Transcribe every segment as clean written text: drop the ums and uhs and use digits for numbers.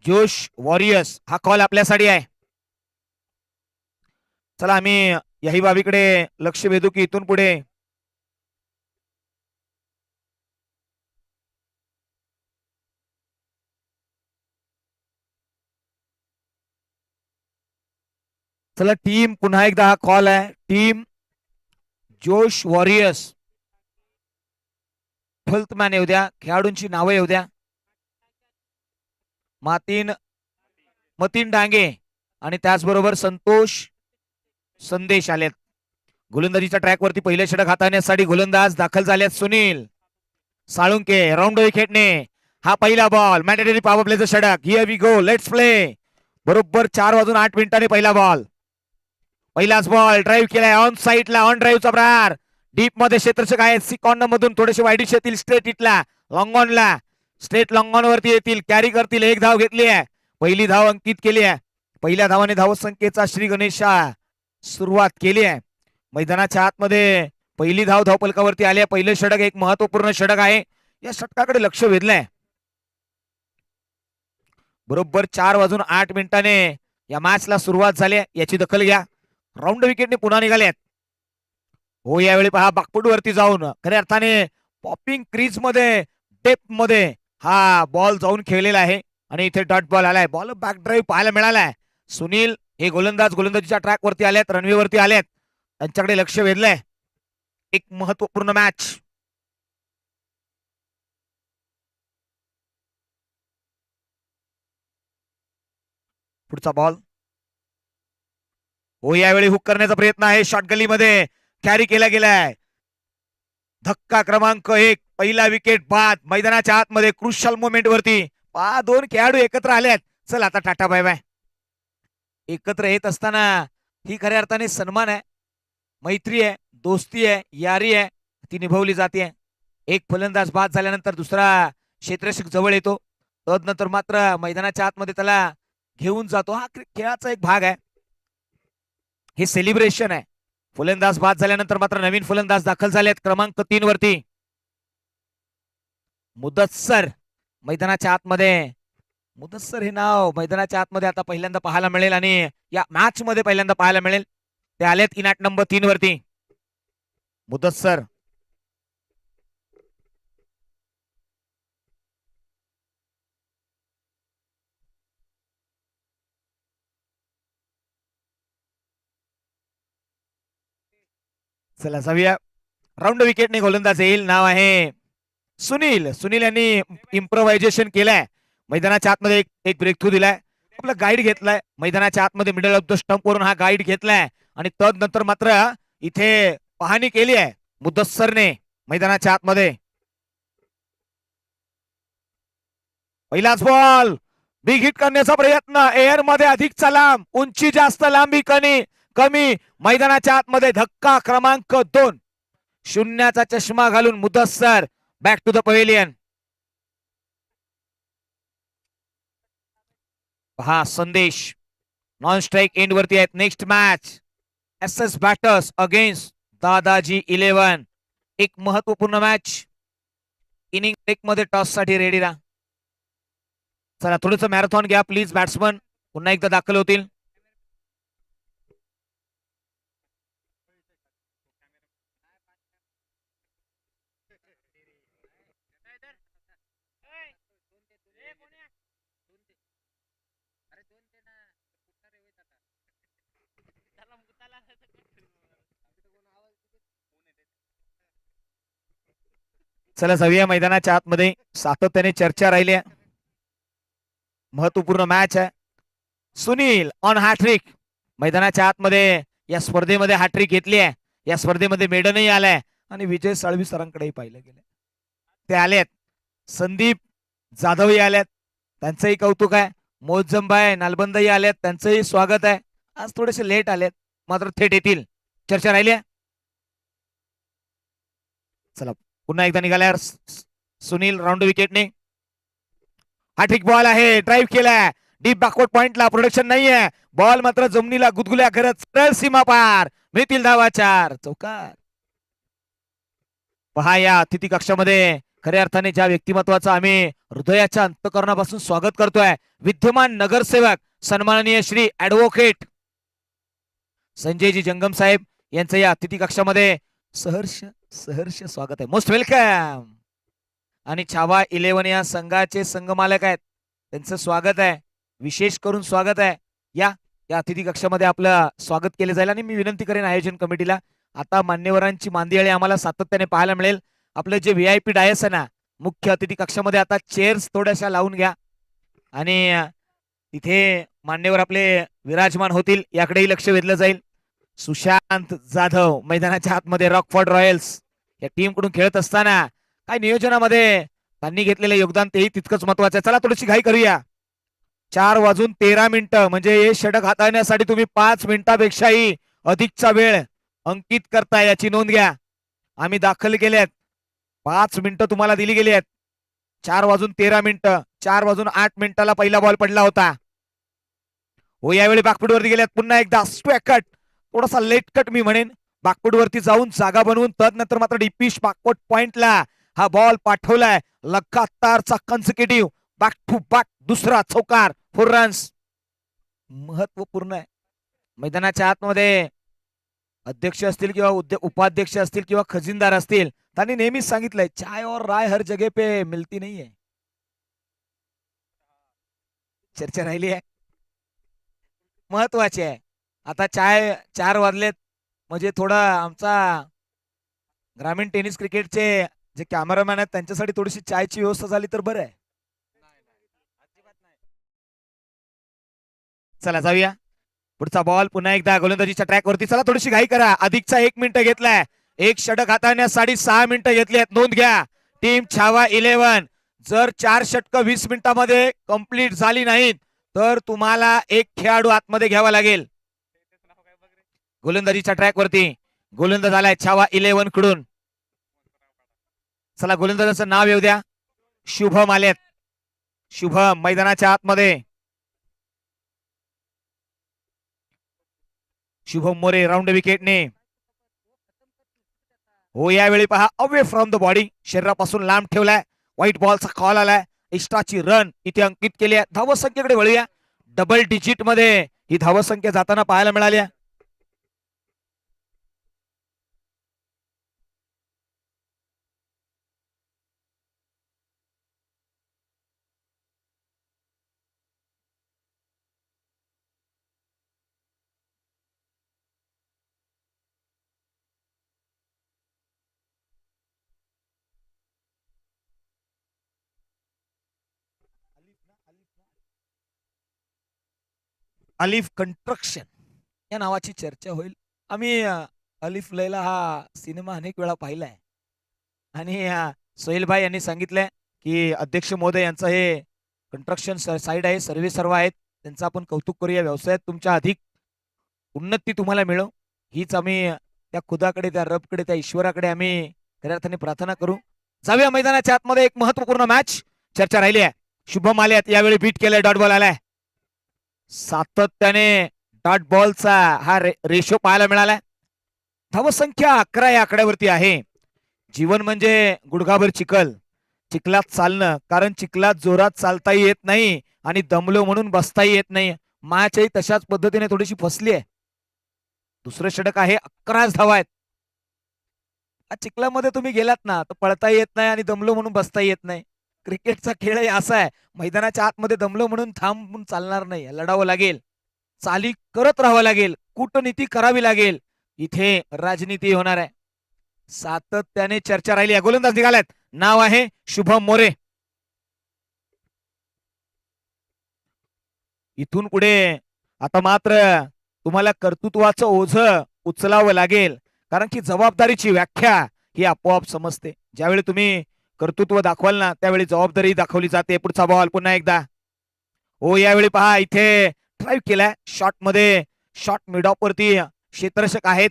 जोश वॉरियर्स हा कॉल आपल्यासाठी आहे. चला आम्ही याही बाबीकडे लक्ष वेधू की इथून पुढे चला टीम पुन्हा एकदा हा कॉल आहे. टीम जोश वॉरियर्स मॅन येऊ द्या, खेळाडूंची नावं येऊ द्या. मतीन डांगे आणि त्याचबरोबर संतोष संदेश आलेत. गोलंदाजीच्या ट्रॅकवरती पहिले षटक हाताळण्यासाठी गोलंदाज दाखल झालेत. सुनील साळुंके राऊंड विकेटने हा पहिला बॉल मॅन्डेटरी पॉवर प्लेचं षटक. Here we go, let's play. बरोबर 4:08 पहिला बॉल. पहिलाच बॉल ड्राईव्ह केलाय ऑन साईडला, ऑन ड्राईव्हचा प्रहार. डीप मध्ये क्षेत्ररक्षक आहेत. सिकॉर्नर मधून थोडेसे वाईडिश येतील. स्ट्रेट इटला लॉंग ऑनला, स्ट्रेट लॉंग ऑन वरती येतील. कॅरी करतील. एक धाव घेतली आहे. पहिली धाव अंकित केली आहे. पहिल्या धावाने धावसंख्येचा श्री गणेशा सुरुवात केली आहे. मैदानाच्या आतमध्ये पहिली धाव धावपलकावरती आली आहे. पहिलं षटक एक महत्वपूर्ण षटक आहे. या षटकाकडे लक्ष वेधलंय. बरोबर 4:08 या मॅचला सुरुवात झाली. याची दखल घ्या. राऊंड विकेटने पुन्हा निघाल्यात. हो यावेळी पहा बाकपूट वरती जाऊन खऱ्या अर्थाने पॉपिंग क्रीज मध्ये डेप्थ मध्ये हा बॉल जाऊन खेळलेला आहे आणि इथे डॉट बॉल आलाय. बॉल बॅक ड्राईव्ह पाहायला मिळालाय. सुनील हे गोलंदाजीच्या ट्रॅक वरती आलेत, रनवेवरती आलेत. त्यांच्याकडे लक्ष वेधलंय. एक महत्वपूर्ण मॅच. पुढचा बॉल हो यावेळी हुक करण्याचा प्रयत्न आहे. शॉर्ट गलीमध्ये कॅरी केला गेलाय. धक्का क्रमांक 1 पहिला विकेट बाद. मैदानाच्या आतमध्ये क्रुशल मोमेंट वरती पहा दोन खेळाडू एकत्र आलेत. चल आता टाटा बाय बाय. एकत्र येत असताना ही खऱ्या अर्थाने सन्मान आहे, मैत्री आहे, दोस्ती आहे, यारी आहे, ती निभावली जाते. एक फलंदाज बाद झाल्यानंतर दुसरा क्षेत्ररक्षक जवळ येतो. तदनंतर मात्र मैदानाच्या आतमध्ये त्याला घेऊन जातो. हा खेळाचा एक भाग आहे. हे सेलिब्रेशन आहे. फलंदाज बाद झाल्यानंतर मात्र नवीन फलंदाज दाखल झालेत क्रमांक 3 वरती. मुदस्सर मैदानाच्या आतमध्ये. मुदस्सर हे नाव मैदानाच्या आतमध्ये आता पहिल्यांदा पाहायला मिळेल आणि या मॅच मध्ये पहिल्यांदा पाहायला मिळेल. ते आलेत इनाट नंबर 3 वरती. मुदस्सर चला जाऊया. राऊंड विकेटने गोलंदाज येईल. नाव आहे सुनील. सुनील यांनी इम्प्रोव्हायझेशन केलंय. मैदानाच्या आतमध्ये एक ब्रेक थ्रू दिलाय. आपला गाईड घेतलाय. मैदानाच्या आतमध्ये मिडल ऑफ द स्टंप वरून हा गाईड घेतलाय आणि तदनंतर मात्र इथे पाहणी केली आहे मुदस्सरने मैदानाच्या आतमध्ये. पहिलाच बॉल बिग हिट करण्याचा प्रयत्न. एअर मध्ये अधिकचा लांब, उंची जास्त, लांबी कमी. मैदानाच्या आतमध्ये धक्का क्रमांक 2. शून्याचा चष्मा घालून Mudassar back to the pavilion. हा संदेश नॉन स्ट्राईक एंड वरती आहेत. Next match SS batters against Dadaji 11. एक महत्वपूर्ण मॅच. इनिंग ब्रेक मध्ये टॉस साठी रेडी राहा. चला थोडंसं मॅरेथॉन घ्या प्लीज. बॅट्समन पुन्हा एकदा दाखल होतील. चला जाऊया मैदानाच्या आतमध्ये. सातत्याने चर्चा राहिली. महत्वपूर्ण मॅच आहे. Sunil on hattrick. मैदानाच्या आतमध्ये या स्पर्धेमध्ये हॅट्रिक घेतली आहे. या स्पर्धेमध्ये मेडनही आलाय आणि विजय साळवी सरांकडेही पाहिलं गेलं. ते आलेत. संदीप जाधवही आलेत, त्यांचंही कौतुक आहे. मोजंबाई नालबंदही आलेत, त्यांचंही स्वागत आहे. आज थोडेसे लेट आलेत मात्र थेट येतील. चर्चा राहिली. चला पुन्हा एकदा निघाल्यावर सुनील राऊंड विकेटने. हॅट्रिक बॉल आहे. ड्राईव्ह केलाय डीप बॅकवर्ड पॉइंटला. प्रोडक्शन नाहीये. बॉल मात्र जमिनीला गुदगुल्या करत सरळ सीमा पार. मिळतील धावा 4 चौकार. पहा या अतिथी कक्षामध्ये खऱ्या अर्थाने ज्या व्यक्तिमत्वाचं आम्ही हृदयाच्या अंतःकरणापासून स्वागत करतोय, विद्यमान नगरसेवक सन्माननीय श्री ऍडव्होकेट संजयजी जंगम साहेब यांचं या अतिथी कक्षामध्ये सहर्ष सहर्ष स्वागत आहे. Most welcome. आणि छावा 11 या संघाचे संघमालक आहेत, त्यांचं स्वागत आहे, विशेष करून स्वागत आहे. या अतिथी कक्षामध्ये आपलं स्वागत केले जाईल. आणि मी विनंती करेन आयोजन कमिटीला, आता मान्यवरांची मांदियाळी आम्हाला सातत्याने पाहायला मिळेल. आपलं जे VIP डायस आहे ना मुख्य अतिथी कक्षामध्ये, आता चेअर्स थोड्याशा लावून घ्या आणि तिथे मान्यवर आपले विराजमान होतील, याकडेही लक्ष वेधलं जाईल. सुशांत जाधव मैदानाच्या आतमध्ये रॉकफोर्ड रॉयल्स या टीम कडून खेळत असताना काय नियोजनामध्ये त्यांनी घेतलेलं योगदान तेही तितकंच महत्वाचं आहे. चला थोडीशी घाई करूया. 4:13 म्हणजे हे षटक हाताळण्यासाठी तुम्ही 5 मिनिटापेक्षाही अधिकचा वेळ अंकित करताय, याची नोंद घ्या. आम्ही दाखल केल्यात 5 मिनिटं तुम्हाला दिली गेली आहेत. 4:13 4:08 पहिला बॉल पडला होता. हो, यावेळी बॅकफूट वरती गेल्यात. पुन्हा एकदा स्क्वेअर कट, थोडासा लेट कट मी म्हणेन, बॅकफूट वरती जाऊन जागा बनवून तदनंतर मात्र डीपिश बॅकवर्ड पॉइंटला हा बॉल पाठवलाय. लगातारचा कन्सिक्युटिव्ह बॅक टू बॅक दुसरा चौकार, 4 रन्स. महत्वपूर्ण आहे. मैदानाच्या आतमध्ये अध्यक्ष असतील किंवा उपाध्यक्ष असतील किंवा खजिनदार असतील, त्यांनी नेहमीच सांगितलंय चाय और राय हर जगह पे मिलती नाहीये. चर्चा राहिली आहे, महत्वाची आहे. आता 4 वाजलेत म्हणजे थोडा आमचा ग्रामीण टेनिस क्रिकेटचे जे कॅमेरामॅन आहेत त्यांच्यासाठी थोडीशी चायची व्यवस्था झाली तर बरं आहे. चला जाऊया. पुढचा बॉल पुन्हा एकदा गोलंदाजीच्या ट्रॅक वरती. चला थोडीशी घाई करा, अधिकचा 1 मिनिट घेतलाय. एक षटक हाताळण्यास 6.5 मिनिटं घेतली आहेत. नोंद घ्या टीम छावा 11, जर 4 षटकं 20 मिनिटांमध्ये कंप्लीट झाली नाहीत तर तुम्हाला एक खेळाडू आतमध्ये घ्यावा लागेल. गोलंदाजीच्या ट्रॅक वरती गोलंदाज आलाय छावा 11 कडून. चला गोलंदाजाचं नाव येऊ द्या. शुभम आलेत. शुभम मैदानाच्या आतमध्ये. शुभम मोरे राऊंड विकेटने. हो, यावेळी पहा अवे फ्रॉम द बॉडी, शरीरापासून लांब ठेवलाय. व्हाईट बॉलचा कॉल आलाय. एक्स्ट्राची रन इथे अंकित केली आहे. धावसंख्येकडे वळूया. डबल डिजिट मध्ये ही धावसंख्या जाताना पाहायला मिळाली. अलिफ कंस्ट्रक्शन या नावाची चर्चा होईल. आम्ही अलिफ लैला हा सिनेमा अनेक वेळा पाहिलाय आणि सोहेलभाई यांनी सांगितलंय की अध्यक्ष महोदय यांचं हे कंस्ट्रक्शन साईड आहे, सर्वे सर्व आहेत, त्यांचं आपण कौतुक करूया. व्यवसायात तुमच्या अधिक उन्नती तुम्हाला मिळो, हीच आम्ही त्या खुदाकडे, त्या रबकडे, त्या ईश्वराकडे आम्ही खऱ्या अर्थाने प्रार्थना करू. जाऊया मैदानाच्या आतमध्ये. एक महत्वपूर्ण मॅच चर्चा राहिली आहे. शुभम आल्यात, यावेळी बीट केलंय, डॉट बॉल आलाय. सातत्याने डॉट बॉलचा हा रेशो पाहायला मिळालाय. धावसंख्या 11 या आकड्यावरती आहे. जीवन म्हणजे गुडघाभर चिखल, चिखलात चालणं, कारण चिखलात जोरात चालताही येत नाही आणि दमलो म्हणून बसताही येत नाही. मॅचही तशाच पद्धतीने थोडीशी फसली आहे. दुसरं षटक आहे, 11 धावा आहेत. चिखलामध्ये तुम्ही गेलात ना तर पळता येत नाही आणि दमलो म्हणून बसता येत नाही. क्रिकेटचा खेळ असा आहे, मैदानाच्या आतमध्ये दमलो म्हणून थांबून चालणार नाही, लढावं लागेल, चाली करत राहावं लागेल, कूटनीती करावी लागेल, इथे राजनीती होणार आहे. सातत्याने चर्चा राहिली आहे. गोलंदाज निघाल्यात, नाव आहे शुभम मोरे. इथून पुढे आता मात्र तुम्हाला कर्तृत्वाचं ओझं उचलावं लागेल, कारण की जबाबदारीची व्याख्या ही आपोआप समजते. ज्यावेळी तुम्ही कर्तृत्व दाखवाल ना त्यावेळी जबाबदारी दाखवली जाते. पुढचा बॉल पुन्हा एकदा. हो, यावेळी पहा इथे ड्राईव्ह केलाय शॉट मध्ये, शॉट मिड ऑफ वरती क्षेत्ररक्षक आहेत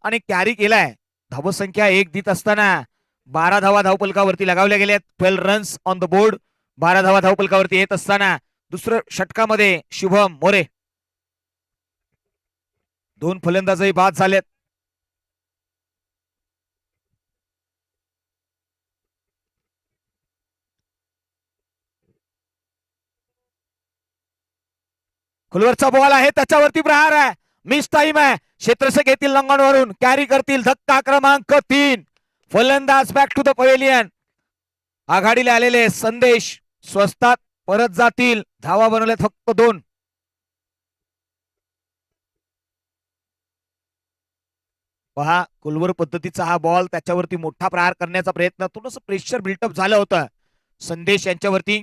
आणि कॅरी केलाय. धावसंख्या 1 देत असताना 12 धावा धावपलकावरती लगावल्या गेल्यात. 12 रन्स ऑन द बोर्ड. 12 धावा धावपलकावरती येत असताना दुसरं षटकामध्ये शुभम मोरे. 2 फलंदाजही बाद झालेत. खुलवरचा बॉल आहे, त्याच्यावरती प्रहार आहे, मिस टाइम आहे. क्षेत्ररक्षक येतील लंगणवरून, कॅरी करतील. धक्का क्रमांक 3. फलंदाज बॅक टू द पवेलियन. आघाडीला आलेले संदेश स्वस्तात परत जातील. धावा बनवल्यात फक्त 2. पहा कुलवर पद्धतीचा हा बॉल, त्याच्यावरती मोठा प्रहार करण्याचा प्रयत्न, थोडस प्रेशर बिल्टअप झालं होतं संदेश यांच्यावरती.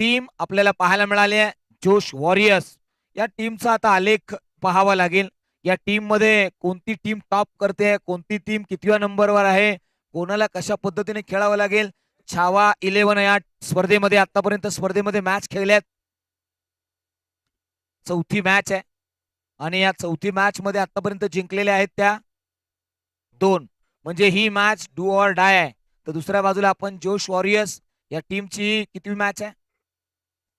टीम आपल्याला पाहायला मिळाली आहे जोश वॉरियर्स. या टीमचा आता आलेख पाहावा लागेल. या टीम मध्ये कोणती टीम टॉप करते, कोणती टीम कितव्या नंबरवर आहे, कोणाला कशा पद्धतीने खेळावं लागेल. छावा 11 या स्पर्धेमध्ये आतापर्यंत स्पर्धेमध्ये मॅच खेळल्यात. चौथी मॅच आहे आणि या चौथी मॅच मध्ये आतापर्यंत जिंकलेल्या आहेत त्या 2. म्हणजे ही मॅच डू ऑर डाय आहे. तर दुसऱ्या बाजूला आपण जोश वॉरियर्स या टीमची कितवी मॅच आहे,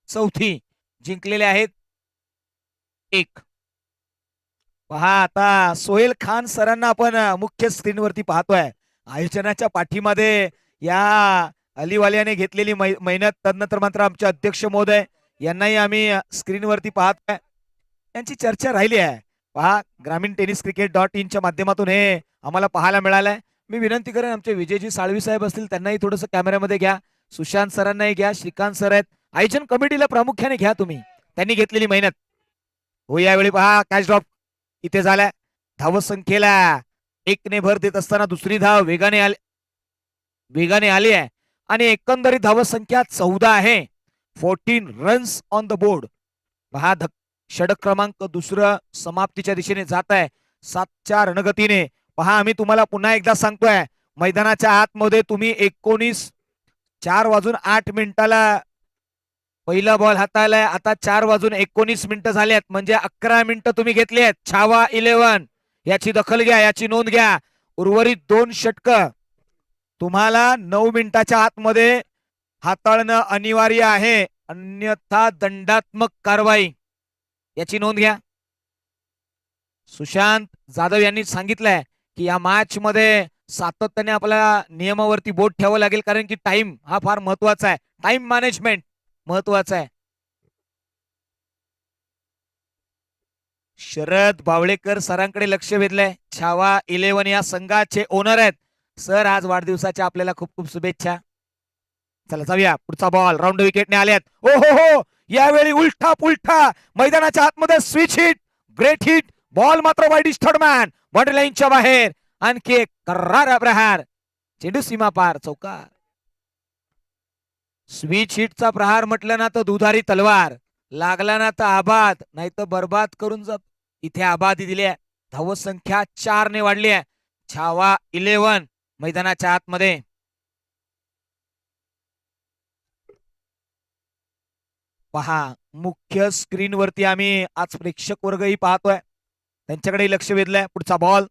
चौथी, जिंकलेले आहेत 1. पहा आता सोहेल खान सरांना आपण मुख्य स्क्रीनवरती पाहतोय. आयोजनाच्या पाठीमध्ये या अलीवालियाने घेतलेली मेहनत, तदनंतर मात्र आमचे अध्यक्ष महोदय यांनाही आम्ही स्क्रीनवरती पाहतोय. यांची चर्चा राहिली आहे. पहा ग्रामीण टेनिस क्रिकेट .in च्या माध्यमातून हे आम्हाला पाहायला मिळालंय. मी विनंती करेन आमचे विजयजी साळवी साहेब असतील त्यांनाही थोडस कॅमेऱ्यामध्ये घ्या. सुशांत सरांनाही घ्या, श्रीकांत सर आहेत. आयोजन कमिटीला प्रामुख्याने घ्या तुम्ही, त्यांनी घेतलेली मेहनत. हो यावेळी पहा कॅच ड्रॉप इथे झालाय. धावसंख्येला 1 ने भर देत असताना दुसरी धाव वेगाने आली आहे आणि एकंदरीत धावसंख्या 14 आहे. 14 रन्स ऑन द बोर्ड. पहा षटक क्रमांक दुसरं समाप्तीच्या दिशेने जात आहे 7च्या रणगतीने. पहा आम्ही तुम्हाला पुन्हा एकदा सांगतोय, मैदानाच्या आतमध्ये तुम्ही 4:08 पहिला बॉल हाताळलाय. आता 4:19 झाल्यात, म्हणजे 11 मिनिटं तुम्ही घेतली आहेत. छावा 11 याची दखल घ्या, याची नोंद घ्या. उर्वरित 2 षटक तुम्हाला 9 मिनिटाच्या आतमध्ये हाताळणं अनिवार्य आहे, अन्यथा दंडात्मक कारवाई, याची नोंद घ्या. सुशांत जाधव यांनी सांगितलंय की या मॅच मध्ये सातत्याने आपल्याला नियमावरती बोट ठेवावं लागेल, कारण की टाइम हा फार महत्वाचा आहे. टाइम मॅनेजमेंट महत्वाचं आहे. शरद बावळेकर सरांकडे लक्ष वेधलंय. छावा 11 या संघाचे ओनर आहेत. सर आज वाढदिवसाच्या आपल्याला खूप खूप शुभेच्छा. चला जाऊया, पुढचा बॉल राऊंड विकेटने आल्यात. ओ हो हो, यावेळी उलटा पुलटा मैदानाच्या आतमध्ये switch hit, great hit. Ball मात्र वाईड थर्डमॅन बॉर्डर लाईनच्या बाहेर. आणखी एक कर्रार प्रहार, चेंडू सीमा पार, चौकार. स्विच हिटचा प्रहार म्हटलं ना तर दुधारी तलवार, लागला ना तर आबाद, नाही तर बर्बाद करून जात. इथे आबादी दिली आहे. धावसंख्या 4 ने वाढली आहे. छावा 11 मैदानाच्या आतमध्ये. पहा मुख्य स्क्रीनवरती आम्ही आज प्रेक्षक वर्गही पाहतोय, त्यांच्याकडे लक्ष वेधलंय. पुढचा बॉल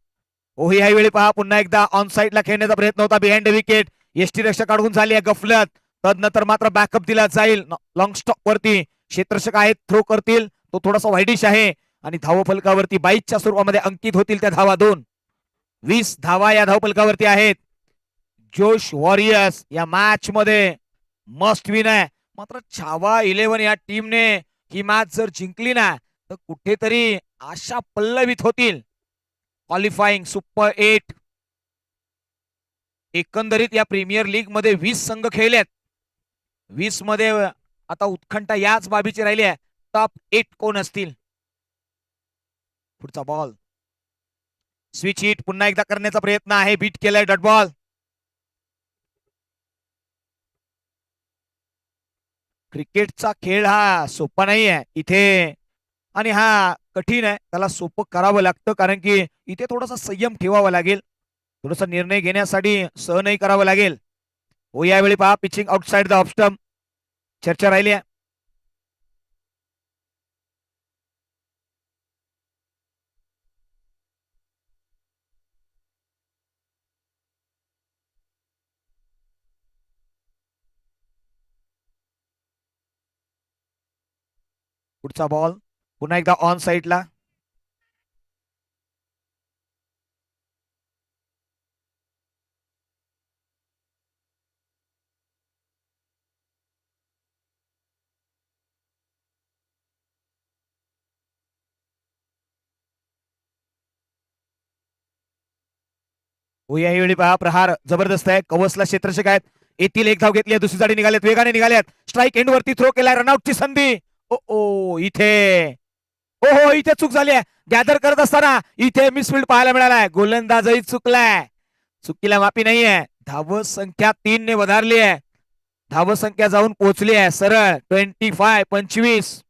ओही यावेळी पहा पुन्हा एकदा ऑन साइडला खेळण्याचा प्रयत्न होता. बिहाइंड विकेट, यष्टी रक्षक अडकून झाली आहे गफलत. तदनंतर मात्र बॅकअप दिला जाईल लॉंग स्टॉप वरती. क्षेत्ररक्षक आहेत, थ्रो करतील, तो थोडासा वाईडिश आहे आणि धावफलकावरती 22च्या स्वरूपामध्ये अंकित होतील त्या धावा. 20 धावा या धावफलकावरती आहेत. जोश वॉरियर्स या मॅच मध्ये मस्ट विन आहे. मात्र छावा 11 या टीमने ही मॅच जर जिंकली ना तर कुठेतरी आशा पल्लवित होतील. Qualifying super 8. एकंदरीत या प्रीमियर लीग मध्ये 20 संघ खेळलेत. 20 मध्ये आता उत्कंठा याच बाबीची राहिली आहे, टॉप 8 कोण असतील. पुढचा बॉल स्विच हिट पुन्हा एकदा करण्याचा प्रयत्न आहे, बीट केलाय डॉट बॉल. क्रिकेटचा खेळ हा सोपा नाही आहे इथे, आणि हा कठीण आहे, त्याला सोपं करावं लागतं, कारण की इथे थोडासा संयम ठेवावा लागेल, थोडासा निर्णय घेण्यासाठी सहनही करावं लागेल. हो यावेळी पहा pitching outside the off stump, चर्चा राहिली आहे. पुढचा बॉल पुन्हा एकदा ऑन साइडला. हो याही पहा प्रहार जबरदस्त आहे. कवसला क्षेत्ररक्षक आहेत. येथील एक धाव घेतली आहे. दुसरी जाडी निघाल्यात, वेगाने निघाल्यात. स्ट्राईक एंड वरती थ्रो केलाय. रनआउटची संधी. ओ ओ इथे हो हो इथे चूक झाली आहे. गॅदर करत असताना इथे मिसफिल्ड पाहायला मिळालाय. गोलंदाजही चुकलाय. चुकीला माफी नाहीये. धावस संख्या 3 ने वधारली आहे. धावस संख्या जाऊन पोहोचली आहे सरळ 25.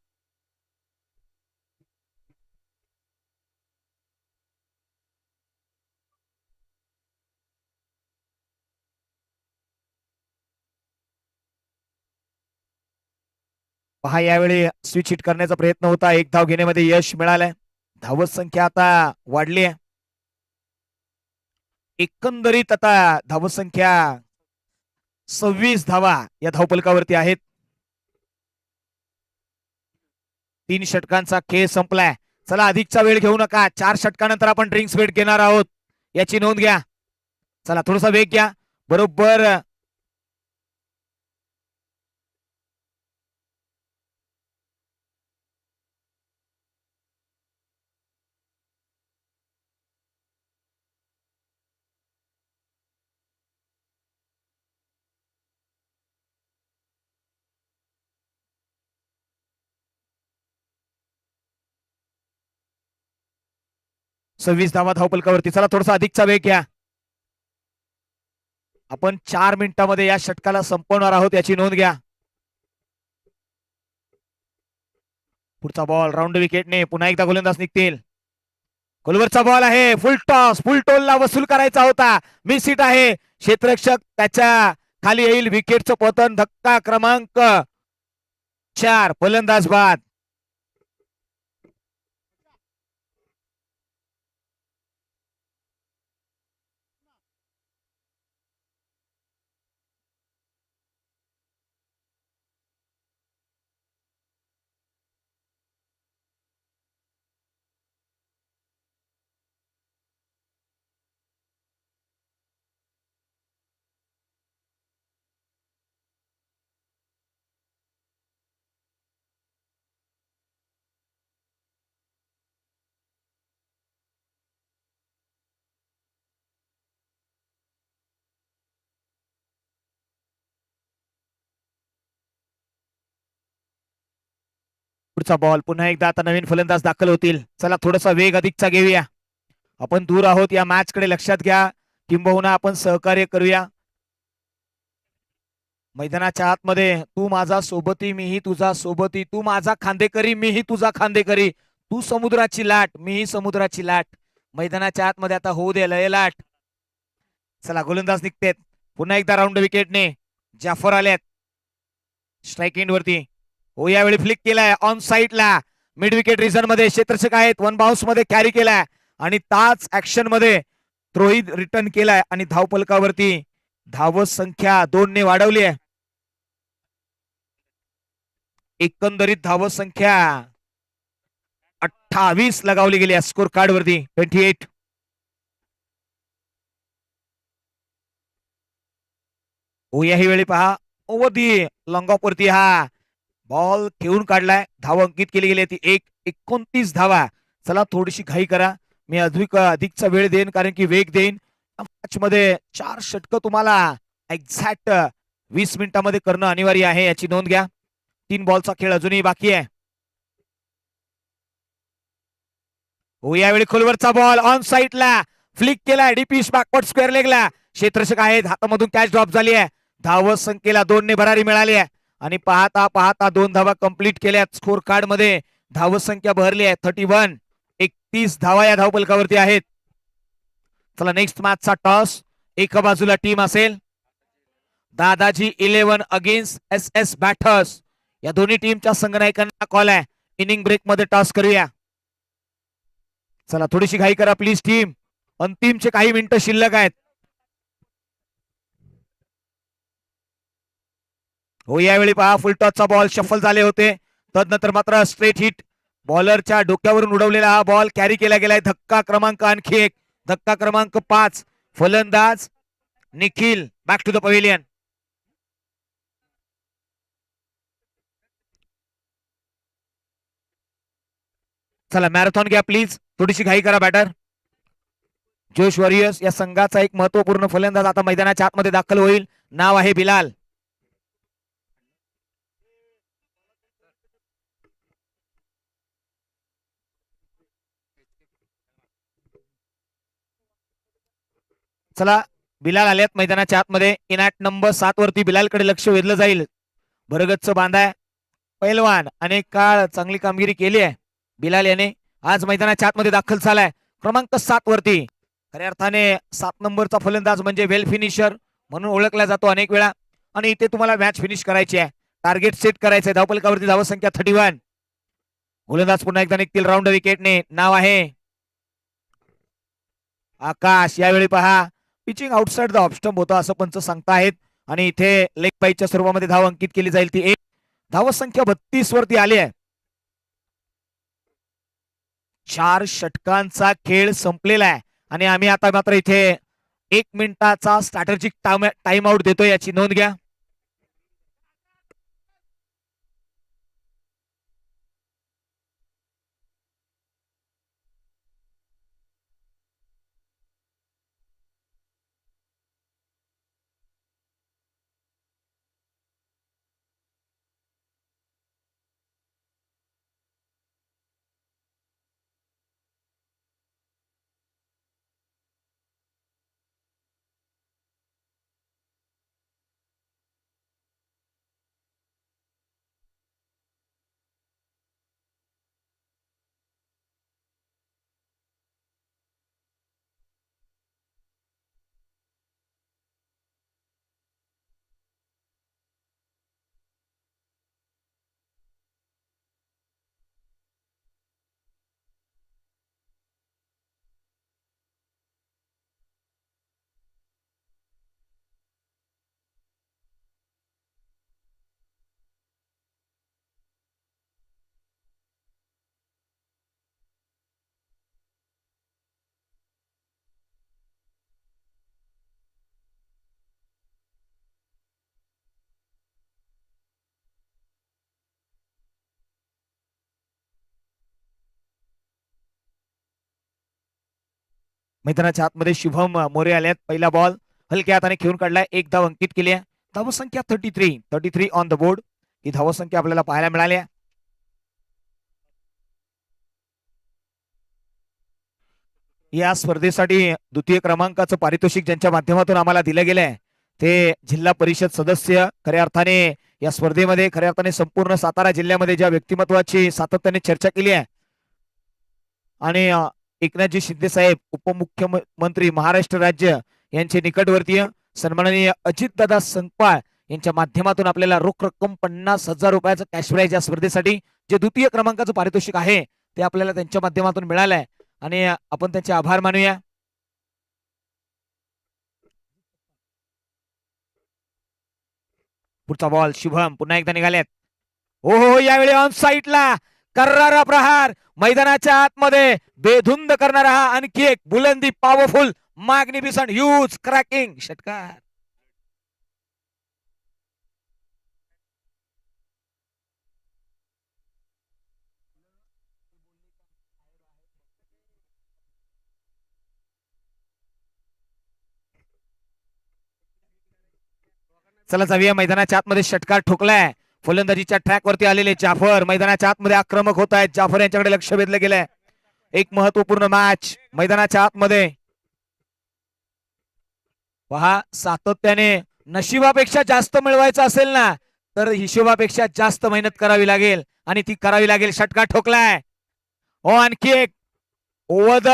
पहा यावेळी स्विच हिट करण्याचा प्रयत्न होता. एक धाव घेण्यामध्ये यश मिळालंय. धावत संख्या आता वाढली आहे. एकंदरीत आता धावत संख्या 26 धावा या धावपलकावरती आहेत. 3 षटकांचा खेळ संपलाय. चला अधिकचा वेळ घेऊ नका. 4 षटकानंतर आपण ड्रिंक्स वेट घेणार आहोत, याची नोंद घ्या. चला थोडासा वेग घ्या. बरोबर 26 धावा धावपलकावरती. चला थोडासा अधिकचा वेग घ्या. आपण 4 मिनिटांमध्ये या षटकाला संपवणार आहोत, याची नोंद घ्या. पुढचा बॉल राऊंड विकेटने पुन्हा एकदा गोलंदाज निघतील. गोलवरचा बॉल आहे. फुल टॉस, फुल टोलला वसूल करायचा होता. मिस हिट आहे. क्षेत्ररक्षक त्याच्या खाली येईल. विकेटचं पतन. धक्का क्रमांक 4. फलंदाज बाद. पुढचा बॉल पुन्हा एकदा आता नवीन फलंदाज दाखल होतील. चला थोडासा वेग अधिकचा घेऊया. आपण दूर आहोत या मॅच कडे लक्षात घ्या. किंबहुना आपण सहकार्य करूया. मैदानाच्या आतमध्ये तू माझा सोबती मीही तुझा सोबती, तू माझा खांदेकरी मीही तुझा खांदेकरी, तू समुद्राची लाट मीही समुद्राची लाट. मैदानाच्या आतमध्ये आता होऊ दे लय लाट. चला गोलंदाज निघतेत. पुन्हा एकदा राऊंड विकेटने जाफर आल्यात स्ट्राईक एंड वरती. हो यावेळी फ्लिक केलाय ऑन साईडला. मिड विकेट रिझन मध्ये क्षेत्ररक्षक आहेत. 1 बाउन्स मध्ये कॅरी केलाय आणि ताच ऍक्शन मध्ये थ्रोही रिटर्न केलाय आणि धावपलकावरती धावत संख्या 2 ने वाढवली आहे. एकंदरीत धावत संख्या 28 लगावली गेली आहे स्कोर कार्ड वरती. 28. हो याही वेळी पहा ओवधी लॉंग ऑफ वरती हा बॉल खेळून काढलाय. धाव अंकित केली गेली ती 29 धावा. चला थोडीशी घाई करा. मी अधिकचा वेळ देईन कारण की वेग देईन. मॅच मध्ये 4 षटक तुम्हाला एक्झॅक्ट 20 मिनिटांमध्ये करणं अनिवार्य आहे, याची नोंद घ्या. 3 बॉलचा खेळ अजूनही बाकी आहे. हो यावेळी खोलवरचा बॉल ऑन साईडला फ्लिक केलाय. डीपीश बॅकवर्ड स्क्वेअर लेगला. क्षेत्ररक्षक आहेत. हातामधून कॅच ड्रॉप झाली आहे. धाव संख्येला 2 ने भरारी मिळाली आहे आणि पाहता पाहता 2 धावा कंप्लीट केल्यात. स्कोर कार्ड मध्ये धाव संख्या भरली आहे 31. 31 धावा या धावपलकावरती आहेत. चला नेक्स्ट मॅचचा टॉस. एका बाजूला टीम असेल Dadaji 11 against S S batters. या दोन्ही टीमच्या संघनायकांना कॉल आहे. इनिंग ब्रेक मध्ये टॉस करूया. चला थोडीशी घाई करा प्लीज टीम. अंतिमचे काही मिनिटं शिल्लक आहेत. हो यावेळी पहा फुलटॉसचा बॉल शफल झाले होते. तदनंतर मात्र स्ट्रेट हिट. बॉलरच्या डोक्यावरून उडवलेला हा बॉल कॅरी केला गेलाय. धक्का क्रमांक आणखी एक. धक्का क्रमांक 5. फलंदाज Nikhil back to the pavilion. चला मॅरेथॉन घ्या प्लीज. थोडीशी घाई करा बॅटर. जोश वॉरियर्स या संघाचा एक महत्वपूर्ण फलंदाज आता मैदानाच्या आतमध्ये दाखल होईल. नाव आहे बिलाल. चला, बिलाल आल्यात मैदानाच्या आतमध्ये. इनॅट नंबर 7 वरती बिलालकडे लक्ष वेधलं जाईल. भरगच्च बांधाय पैलवान, अनेक काळ चांगली कामगिरी केली आहे बिलाल याने. आज मैदानाच्या आतमध्ये दाखल झालाय क्रमांक 7 वरती. खऱ्या अर्थाने 7 नंबरचा फलंदाज म्हणजे वेल फिनिशर म्हणून ओळखला जातो अनेक वेळा. आणि इथे तुम्हाला मॅच फिनिश करायची आहे, टार्गेट सेट करायचंय. धावपलकावरती धावसंख्या 31. गोलंदाज पुन्हा एकदा निघतील राऊंड विकेटने. नाव आहे आकाश. यावेळी पहा, pitching outside the off stump होतं असं पंच सांगतायत. आणि इथे लेग बाईच्या स्वरूपामध्ये धाव अंकित केली जाईल. ती एक धावसंख्या 32 वरती आली आहे. 4 षटकांचा खेळ संपलेला आहे आणि आम्ही आता मात्र इथे 1 मिनिटाचा स्ट्रॅटेजिक टाइम आउट देतो, याची नोंद घ्या. मैदानाच्या आतमध्ये शुभम मोरे आल्यात. पहिला बॉल हलक्या हाताने खेळून काढलाय, 1 धाव अंकित केली आहे. धावसंख्या 33 ऑन द बोर्ड. ही धावसंख्या आपल्याला पाहायला मिळाली आहे. या स्पर्धेसाठी द्वितीय क्रमांकाचं पारितोषिक ज्यांच्या माध्यमातून आम्हाला दिलं गेलंय ते जिल्हा परिषद सदस्य. खऱ्या अर्थाने या स्पर्धेमध्ये खऱ्या अर्थाने संपूर्ण सातारा जिल्ह्यामध्ये ज्या व्यक्तिमत्वाची सातत्याने चर्चा केली आहे आणि एकनाथजी शिंदे साहेब उपमुख्यमंत्री महाराष्ट्र राज्य यांचे निकटवर्तीय सन्माननीय अजितदादा संकपाळ यांच्या माध्यमातून आपल्याला रोख रक्कम 50,000 रुपयाचं कॅश प्राइज या स्पर्धेसाठी जे द्वितीय क्रमांकाचं पारितोषिक आहे ते आपल्याला त्यांच्या माध्यमातून मिळालंय आणि आपण त्यांचे आभार मानूया. पुढचा बॉल शुभम पुन्हा एकदा निघाल्यात. हो, यावेळी ऑन साईडला कर्रारा प्रहार. मैदानाच्या आतमध्ये बेधुंद करणारा हा आणखी एक बुलंदी पॉवरफुल मॅग्निफिसंट ह्यूज क्रॅकिंग षटकार. चला जाऊया, मैदानाच्या आतमध्ये षटकार ठोकलाय. फलंदाजीच्या ट्रॅक वरती आलेले जाफर मैदानाच्या आतमध्ये आक्रमक होत आहेत. जाफर यांच्याकडे लक्ष वेधलं गेलंय. एक महत्वपूर्ण मॅच मैदानाच्या आतमध्ये. पहा, सातत्याने नशिबापेक्षा जास्त मिळवायचं असेल ना तर हिशोबापेक्षा जास्त मेहनत करावी लागेल आणि ती करावी लागेल. षटकार ठोकलाय. हो, आणखी एक ओव्हर द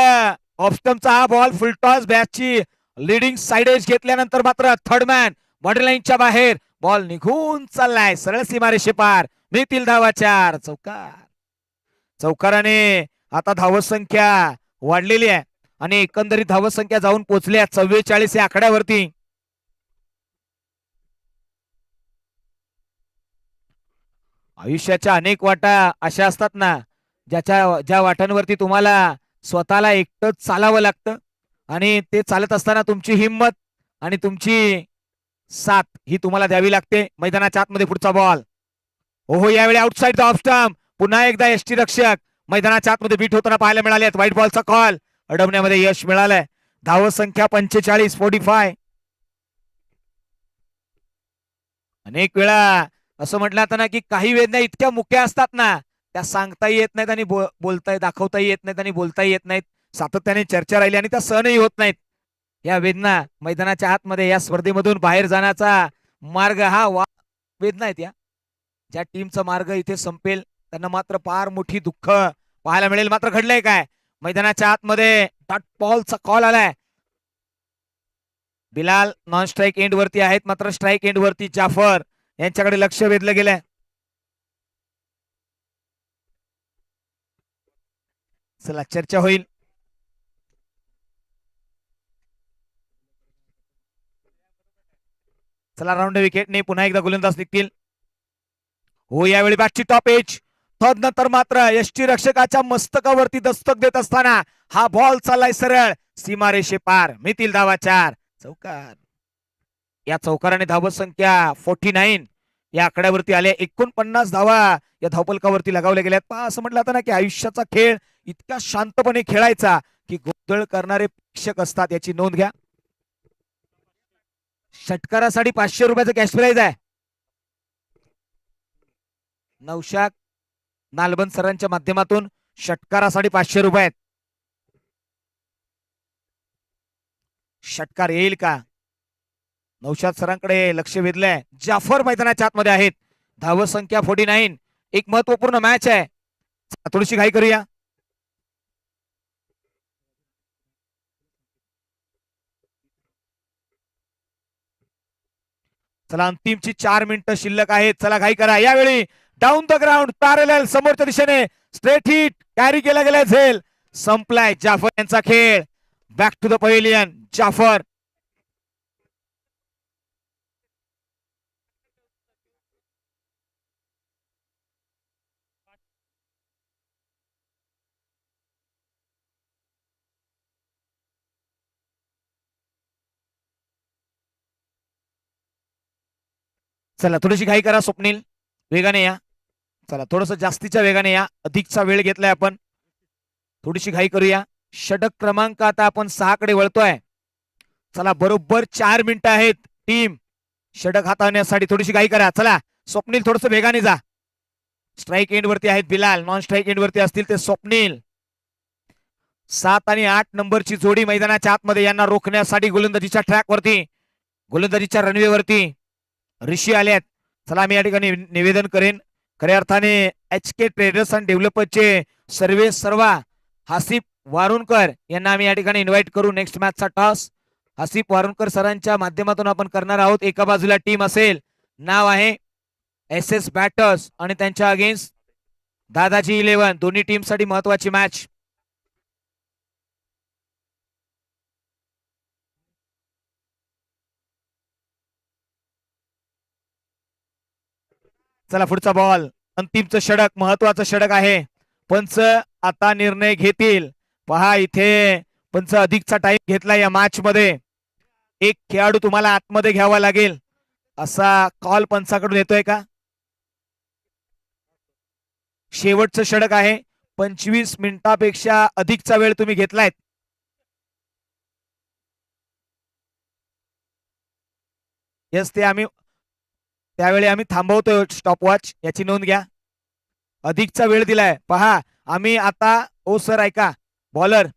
ऑफ स्टंपचा हा बॉल फुलटॉस बॅटची लिडिंग साइड एज घेतल्यानंतर मात्र थर्ड मॅन बॉर्डर लाईनच्या बाहेर बॉल निघून चाललाय सरळ सीमारेषे पार. मिळतील धावा 4. चौकाराने आता धावसंख्या वाढलेली आहे आणि एकंदरीत धावसंख्या जाऊन पोहोचल्या 44 या आकड्यावरती. आयुष्याच्या अनेक वाटा अशा असतात ना ज्या वाटांवरती तुम्हाला स्वतःला एकटंच चालावं लागतं आणि ते चालत असताना तुमची हिंमत आणि तुमची साथ ही तुम्हाला द्यावी लागते. मैदानाच्या आतमध्ये पुढचा बॉल. ओहो, यावेळी आउटसाइड द ऑफ स्टंप. पुन्हा एकदा यष्टी रक्षक मैदानाच्या आतमध्ये बीट होताना पाहायला मिळाले. व्हाईट बॉलचा कॉल अडवण्यामध्ये यश मिळालंय. धाव संख्या 45. अनेक वेळा असं म्हटलं जातं ना की काही वेदना इतक्या मुक्या असतात ना त्या सांगताही येत नाहीत आणि बोलताही दाखवताही येत नाहीत आणि बोलताही येत नाहीत. सातत्याने चर्चा राहिली आणि त्या सहनही होत नाहीत. या वेदना मैदानाच्या आतमध्ये या स्पर्धेमधून बाहेर जाण्याचा मार्ग हा वेदना आहेत या. ज्या टीमचा मार्ग इथे संपेल त्यांना मात्र फार मोठी दुःख पाहायला मिळेल. मात्र घडलंय काय मैदानाच्या आतमध्ये डॉट बॉलचा कॉल आलाय. बिलाल नॉन स्ट्राईक एंड वरती आहेत मात्र स्ट्राईक एंड वरती जाफर यांच्याकडे लक्ष वेधलं गेलंय. चला चर्चा होईल. चला राऊंड विकेटने पुन्हा एकदा गोलंदाज निघतील. हो यावेळी बॅटची टॉप एज तदनंतर मात्र यष्टी रक्षकाच्या मस्तकावरती दस्तक देत असताना हा बॉल चाललाय सरळ सीमारेषे पार. मितील धावा 4. चौकार. या चौकाराने धावत संख्या 49 या आकड्यावरती आले. 49 धावा या धावपलकावरती लगावल्या गेल्यात. पहा असं म्हटलं जातं ना की आयुष्याचा खेळ इतका शांतपणे खेळायचा की गोंधळ करणारे प्रेक्षक असतात याची नोंद घ्या. षटकारासाठी 500 रुपयाचं कॅश प्राइज आहे. नौशाद नालबंद सरांच्या माध्यमातून षटकारासाठी 500 रुपये आहेत. षटकार येईल का नौशाद सरांकडे लक्ष वेधलंय. जाफर मैदानाच्या आतमध्ये आहेत. धाव संख्या 49. एक महत्वपूर्ण मॅच आहे. थोडीशी घाई करूया. चला अंतिमची 4 मिनिटं शिल्लक आहेत. चला घाई करा. यावेळी डाऊन द ग्राउंड पॅरलल समोरच्या दिशेने स्ट्रेट हिट कॅरी केला गेला. झेल संपलाय जाफर यांचा खेळ. Back to the pavilion Jaffer. चला थोडीशी घाई करा स्वप्नील. वेगाने या. चला थोडस जास्तीच्या वेगाने या. अधिकचा वेळ घेतलाय आपण. थोडीशी घाई करूया. षटक क्रमांक आता आपण 6 कडे वळतोय. चला बरोबर 4 मिनिटं आहेत. टीम षटक हाताळण्यासाठी थोडीशी घाई करा. चला स्वप्नील थोडस वेगाने जा. स्ट्राईक एंड वरती आहेत बिलाल. नॉन स्ट्राईक एंड वरती असतील ते स्वप्नील. 7 आणि 8 नंबरची जोडी मैदानाच्या आतमध्ये यांना रोखण्यासाठी गोलंदाजीच्या ट्रॅक वरती गोलंदाजीच्या रनवे वरती ऋषी आल्यात. चला मी या ठिकाणी निवेदन करेन खऱ्या अर्थाने HK ट्रेडर्स अँड डेव्हलपर्सचे सर्वे सर्वा हासिफ वारुणकर यांना आम्ही या ठिकाणी इन्व्हाइट करू. नेक्स्ट मॅचचा टॉस हासिफ वारुणकर सरांच्या माध्यमातून आपण करणार आहोत. एका बाजूला टीम असेल नाव आहे SS बॅटर्स आणि त्यांच्या अगेन्स्ट दादाजी 11. दोन्ही टीम साठी महत्वाची मॅच. चला पुढचा बॉल. अंतिमचं षटक महत्वाचं षटक आहे. पंच आता निर्णय घेतील. पहा इथे पंच अधिकचा टाइम घेतला या मॅच मध्ये. एक खेळाडू तुम्हाला आतमध्ये घ्यावा लागेल असा कॉल पंचाकडून येतोय का. शेवटचं षटक आहे. 25 मिनिटापेक्षा अधिकचा वेळ तुम्ही घेतलाय. यस ते आम्ही त्यावेळी आम्ही थांबवतोय स्टॉपवॉच याची नोंद घ्या. अधिकचा वेळ दिलाय. पहा आम्ही आता ओ सर ऐका. बॉलर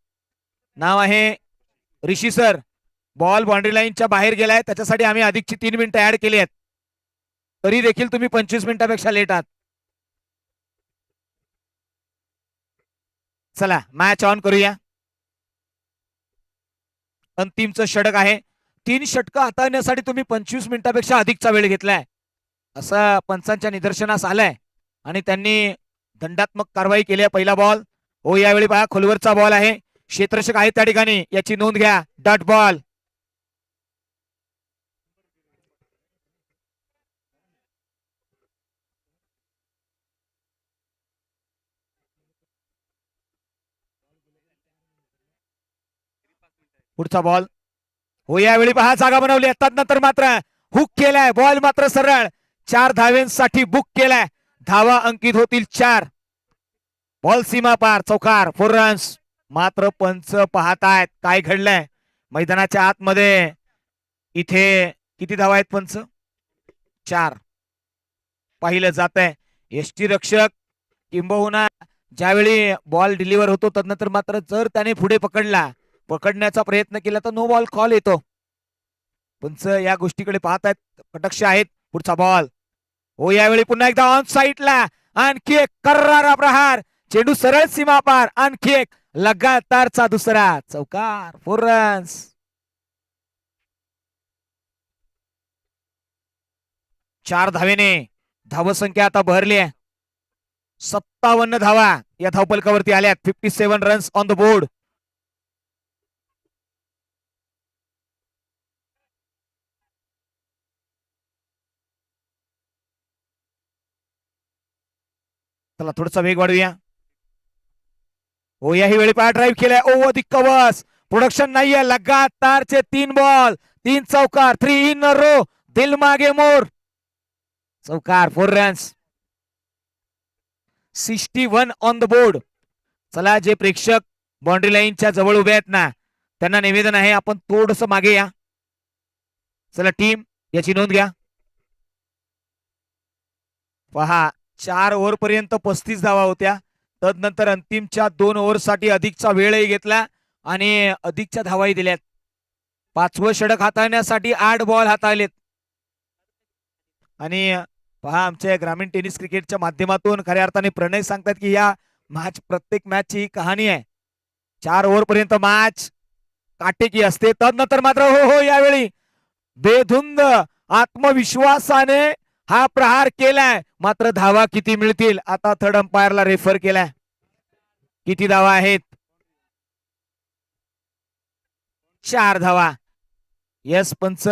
नाव आहे ऋषी सर. बॉल बाउंड्री लाईनच्या बाहेर गेलाय त्याच्यासाठी आम्ही अधिकची 3 मिनिटं ऍड केली आहेत. तरी देखील तुम्ही 25 मिनिटापेक्षा लेट आहात. चला मॅच ऑन करूया. अंतिमचं षटक आहे. 3 षटकं हाताळण्यासाठी तुम्ही 25 मिनिटापेक्षा अधिकचा वेळ घेतलाय असं पंचांच्या निदर्शनास आलंय आणि त्यांनी दंडात्मक कारवाई केली आहे. पहिला बॉल हो यावेळी पहा खोलवरचा बॉल आहे. क्षेत्ररक्षक आहे त्या ठिकाणी याची नोंद घ्या. Dot ball. पुढचा बॉल हो यावेळी पहा जागा बनवली. नंतर मात्र हुक केलाय. बॉल मात्र सरळ 4 धाव्यांसाठी बुक केलाय. धावा अंकित होतील 4. बॉल सीमा पार. चौकार 4 रन्स. मात्र पंच पाहतायत काय घडलंय. मैदानाच्या आतमध्ये इथे किती धावा आहेत पंच? 4. पाहिलं जात आहे यष्टी रक्षक किंबहुना ज्यावेळी बॉल डिलिव्हर होतो तदनंतर मात्र जर त्याने पुढे पकडण्याचा प्रयत्न केला तर नो बॉल कॉल येतो. पंच या गोष्टीकडे पाहत आहेत, कटाक्ष आहेत. पुढचा बॉल हो, यावेळी पुन्हा एकदा ऑन साईडला आणखी एक कर्रारा प्रहार, चेंडू सरळ सीमा पार, आणखी एक लगातारचा दुसरा चौकार, 4 रन्स. 4 धावेने धावसंख्या आता भरली आहे. 57 धावा या धावपलकावरती आल्यात. 57 रन्स ऑन द बोर्ड. चला थोडासा वेग वाढूया. हो, याही वेळी पहा ड्राईव्ह केलाय. ओ अधिक कवच, प्रोडक्शन नाहीये. लगातारचे 3 बॉल, 3 चौकार, 3 इन रो, दिल मागे मोर, चौकार, 4 रन्स. 61 on the board. चला, जे प्रेक्षक बाउंड्री लाईनच्या जवळ उभे आहेत ना, त्यांना निवेदन आहे, आपण थोडस मागे या. चला टीम, याची नोंद घ्या. पहा, 4 ओव्हर पर्यंत 35 धावा होत्या. तदनंतर अंतिमच्या 2 ओव्हरसाठी अधिकचा वेळही घेतला आणि अधिकच्या धावाही दिल्यात. 5वं षटक हाताळण्यासाठी 8 बॉल हाताळलेत. आणि पहा, आमच्या ग्रामीण टेनिस क्रिकेटच्या माध्यमातून खऱ्या अर्थाने प्रणय सांगतात की या प्रत्येक मॅचची कहाणी आहे. 4 ओव्हर पर्यंत मॅच काटेकी असते. तदनंतर मात्र हो, यावेळी बेधुंद आत्मविश्वासाने हा प्रहार केलाय. मात्र धावा किती मिळतील आता थर्ड अंपायरला रेफर केलाय. किती धावा आहेत? 4 धावा. यस पंच,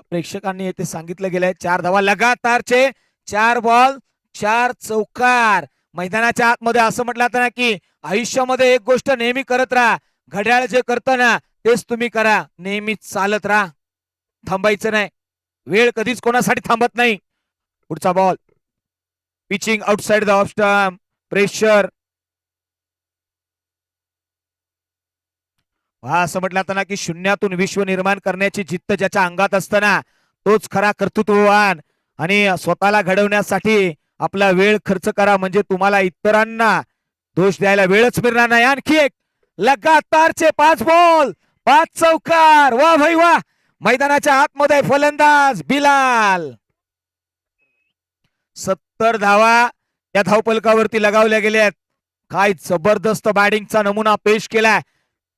प्रेक्षकांनी येथे सांगितलं गेलंय 4 धावा. लगातारचे 4 बॉल, 4 चौकार. मैदानाच्या आतमध्ये असं म्हटलं जातं ना की आयुष्यामध्ये एक गोष्ट नेहमी करत राहा. घड्याळ जे करतं ना तेच तुम्ही करा. नेहमीच चालत राहा, थांबायचं नाही. वेळ कधीच कोणासाठी थांबत नाही. पुढचा ball, pitching outside the off stump, pressure. हा, असं म्हटलं जातं ना की शून्यातून विश्व निर्माण करण्याची जिद्द ज्याच्या अंगात असताना तोच खरा कर्तृत्ववान. आणि स्वतःला घडवण्यासाठी आपला वेळ खर्च करा, म्हणजे तुम्हाला इतरांना दोष द्यायला वेळच मिळणार नाही. आणखी एक लगातारचे 5 बॉल, 5 चौकार. वा भाई वा. मैदानाच्या आतमध्ये फलंदाज बिलाल. 70 धावा या धावपलकावरती लगावल्या गेल्यात. काय जबरदस्त बॅटिंगचा नमुना पेश केलाय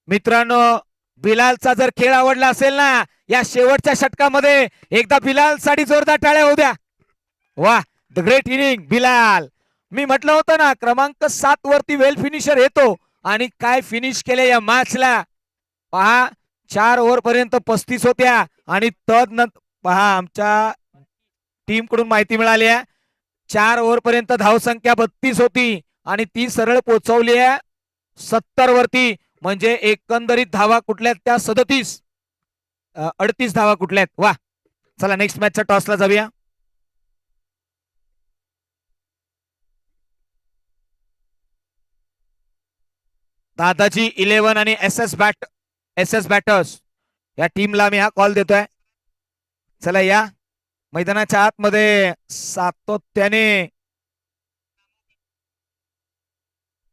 मित्रांनो. बिलालचा जर खेळ आवडला असेल ना, या शेवटच्या षटकामध्ये एकदा बिलाल साठी जोरदार टाळ्या होऊ द्या. वा, द ग्रेट इनिंग बिलाल. मी म्हटलं होतं ना, क्रमांक 7 वरती वेल फिनिशर येतो, आणि काय फिनिश केले या मॅचला. पहा, 4 ओव्हर पर्यंत 35 होत्या आणि तदनंतर पहा, आमच्या टीम कडून माहिती मिळाली आहे 4 ओव्हर पर्यंत धावसंख्या 32 होती आणि ती सरळ पोहोचवली आहे 70 वरती. म्हणजे एकंदरीत धावा कुठल्यात त्या 38 धावा कुठल्यात. वा, चला नेक्स्ट मॅचच्या टॉसला जाऊया. दादाजी 11 आणि एस एस बॅटर्स या टीमला मी हा कॉल देतोय. चला या मैदानाच्या आतमध्ये सातत्याने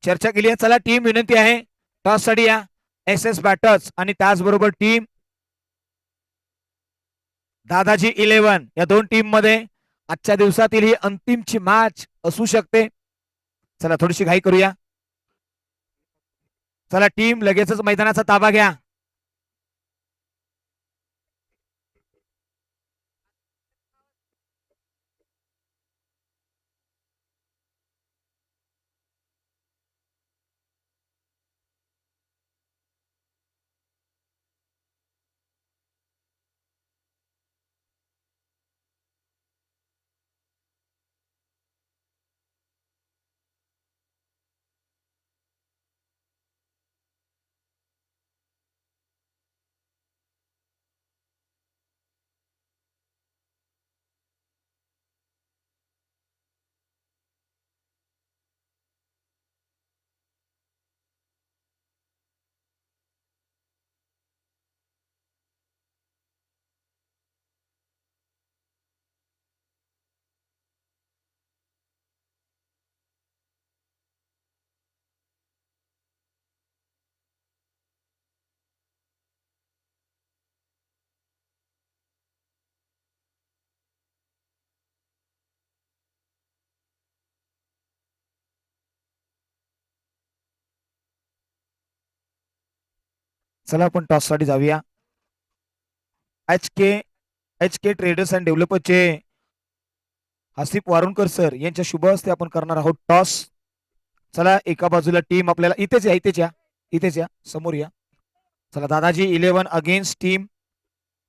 चर्चा केली आहे. चला टीम, विनंती आहे टॉस साठी या एस बॅटर्स आणि त्याचबरोबर टीम दादाजी 11 या 2 टीम मध्ये आजच्या दिवसातील ही अंतिमची मॅच असू शकते. चला थोडीशी घाई करूया. चला टीम, लगेचच मैदानाचा ताबा घ्या. चला आपण टॉस साठी जाऊया. एच के ट्रेडर्स अँड डेव्हलपरचे हसीफ वारुणकर सर यांच्या शुभ हस्ते आपण करणार आहोत टॉस. चला एका बाजूला टीम आपल्याला इथेच या समोर या. चला दादाजी 11 अगेन्स्ट टीम